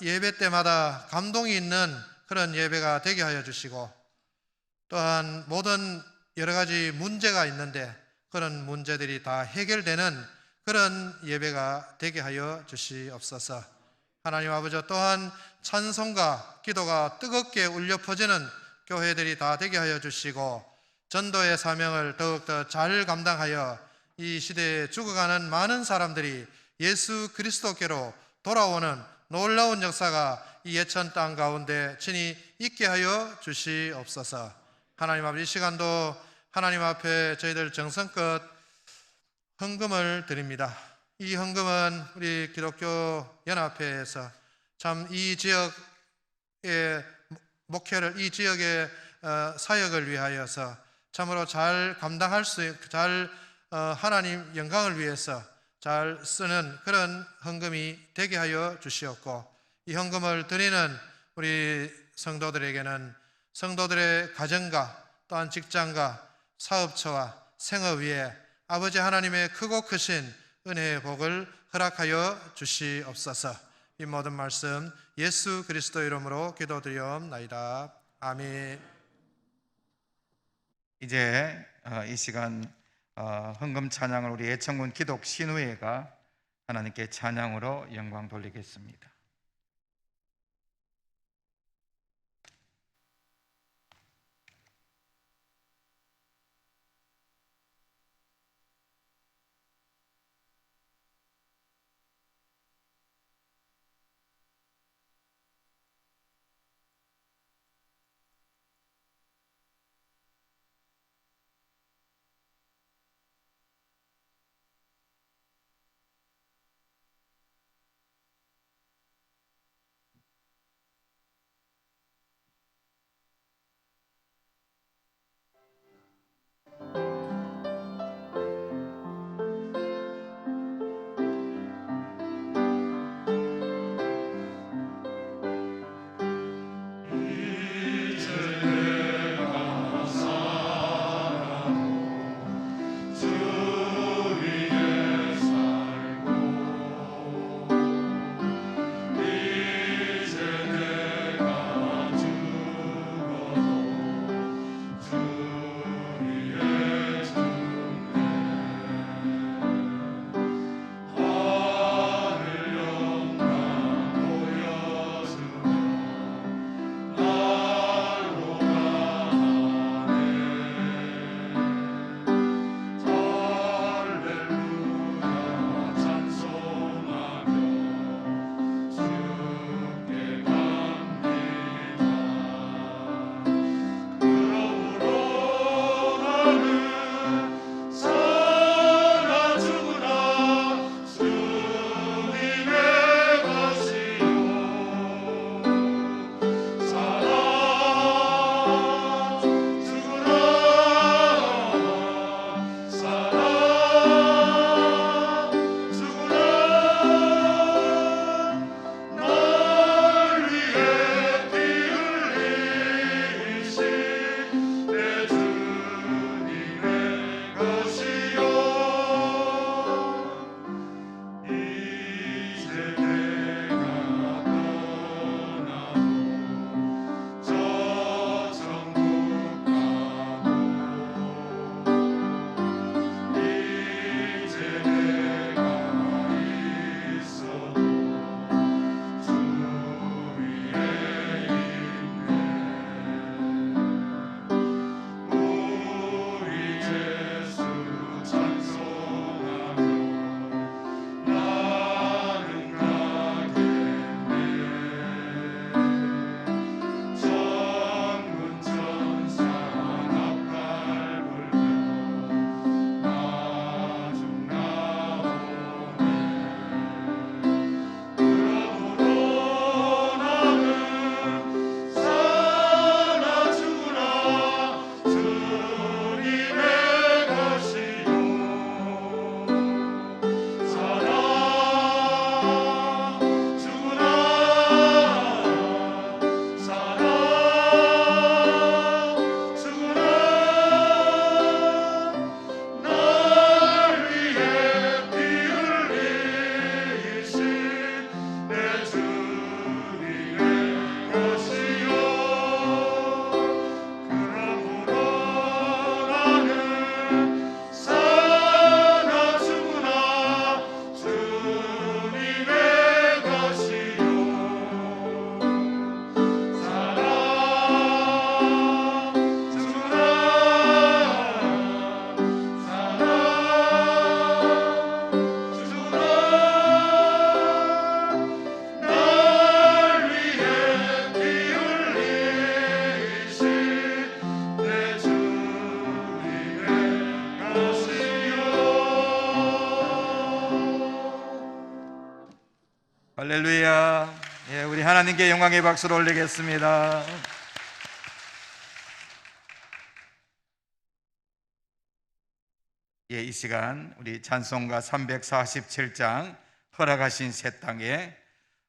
예배 때마다 감동이 있는 그런 예배가 되게 하여 주시고, 또한 모든 여러 가지 문제가 있는데 그런 문제들이 다 해결되는 그런 예배가 되게 하여 주시옵소서. 하나님 아버지, 또한 찬송과 기도가 뜨겁게 울려 퍼지는 교회들이 다 되게 하여 주시고, 전도의 사명을 더욱더 잘 감당하여 이 시대에 죽어가는 많은 사람들이 예수 그리스도께로 돌아오는 놀라운 역사가 이 예천 땅 가운데 친히 있게 하여 주시옵소서. 하나님 아버지, 이 시간도 하나님 앞에 저희들 정성껏 헌금을 드립니다. 이 헌금은 우리 기독교 연합회에서 참 이 지역의 목회를, 이 지역의 사역을 위하여서 참으로 잘 감당할 잘 하나님 영광을 위해서 잘 쓰는 그런 헌금이 되게 하여 주시옵고, 이 헌금을 드리는 우리 성도들에게는 성도들의 가정과 또한 직장과 사업처와 생업 위에 아버지 하나님의 크고 크신 은혜의 복을 허락하여 주시옵소서. 이 모든 말씀 예수 그리스도 이름으로 기도드리옵나이다. 아멘. 이제 이 시간 헌금 찬양을 우리 예천군 기독 신우회가 하나님께 찬양으로 영광 돌리겠습니다. 할렐루야. 예, 우리 하나님께 영광의 박수를 올리겠습니다. 예, 이 시간 우리 찬송가 347장 허락하신 새 땅에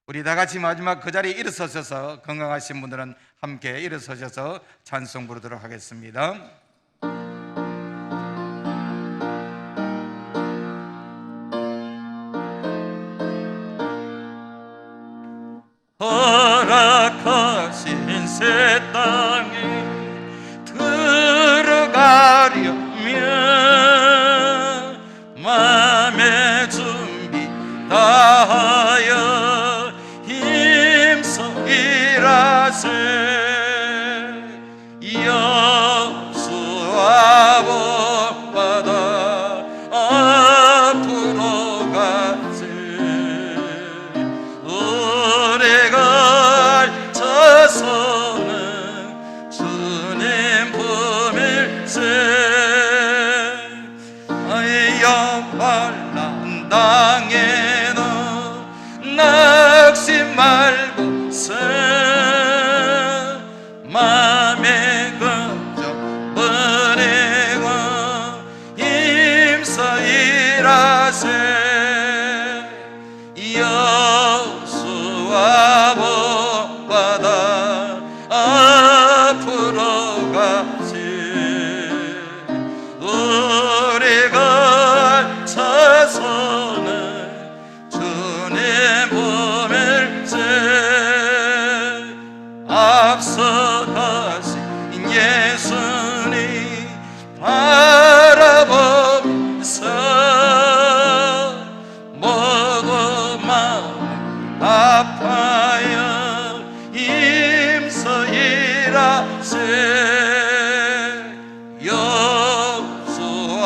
우리 다 같이 마지막 그 자리에 일어서셔서, 건강하신 분들은 함께 일어서셔서 찬송 부르도록 하겠습니다. 허락하신 새 땅에 들어가려면 마음의 준비 다하여 힘써 일하세. 여수와 복받아 앞으로 가세. 우리가 서서는 주님 품일세. 영원한 땅에는 낙심 말고서 맘의 걱정 버리고 힘써 일하세. 여수와 복받아 앞으로 가세. 우리가 서서는 주님 품일세. 앞서 가신 예수님 바라보면서 모두 마음 아파요 힘써 일하세. 여수와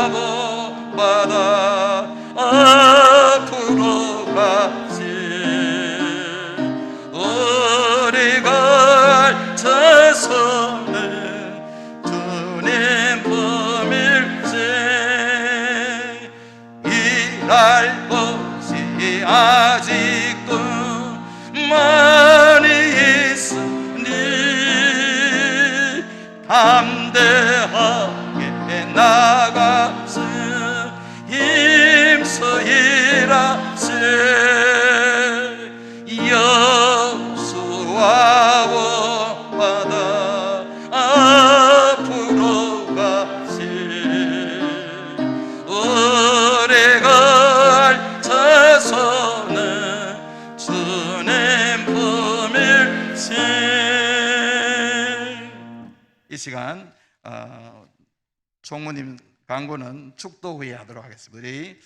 복받아 앞으로 가세. 우리가 서서는 주님 품일세. 일할 곳이 아직도 많이 있으니 담대하게 나가서 힘써 일하세. 여수와 복받아 앞으로 가세. 우리가 서서는 주님 품일세. 이 시간 총무님 강구는 축도 후에 하도록 하겠습니다. 우리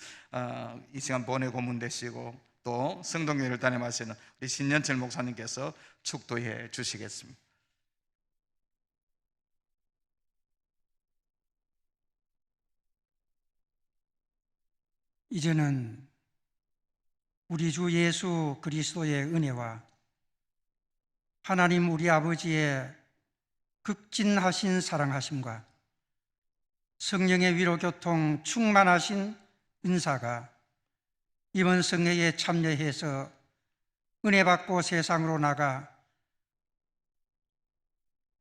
이 시간 본회 고문 되시고 또 성동교회를 담임하시는 우리 신년철 목사님께서 축도해 주시겠습니다. 이제는 우리 주 예수 그리스도의 은혜와 하나님 우리 아버지의 극진하신 사랑하심과 성령의 위로 교통 충만하신 은사가 이번 성회에 참여해서 은혜 받고 세상으로 나가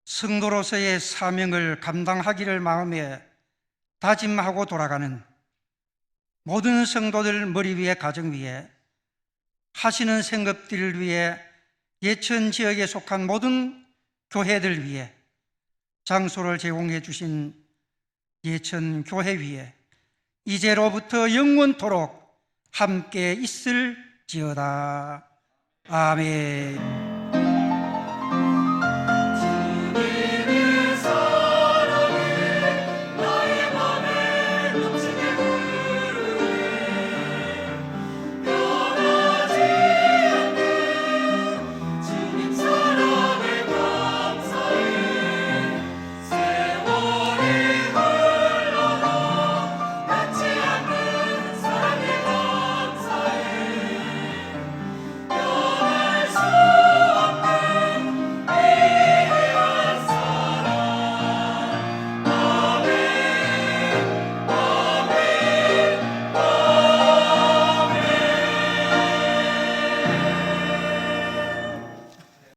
성도로서의 사명을 감당하기를 마음에 다짐하고 돌아가는 모든 성도들 머리 위에 가정 위에 하시는 생업들을 위해 예천 지역에 속한 모든 교회들 위해 장소를 제공해 주신 예천 교회 위에 이제로부터 영원토록 함께 있을지어다. 아멘.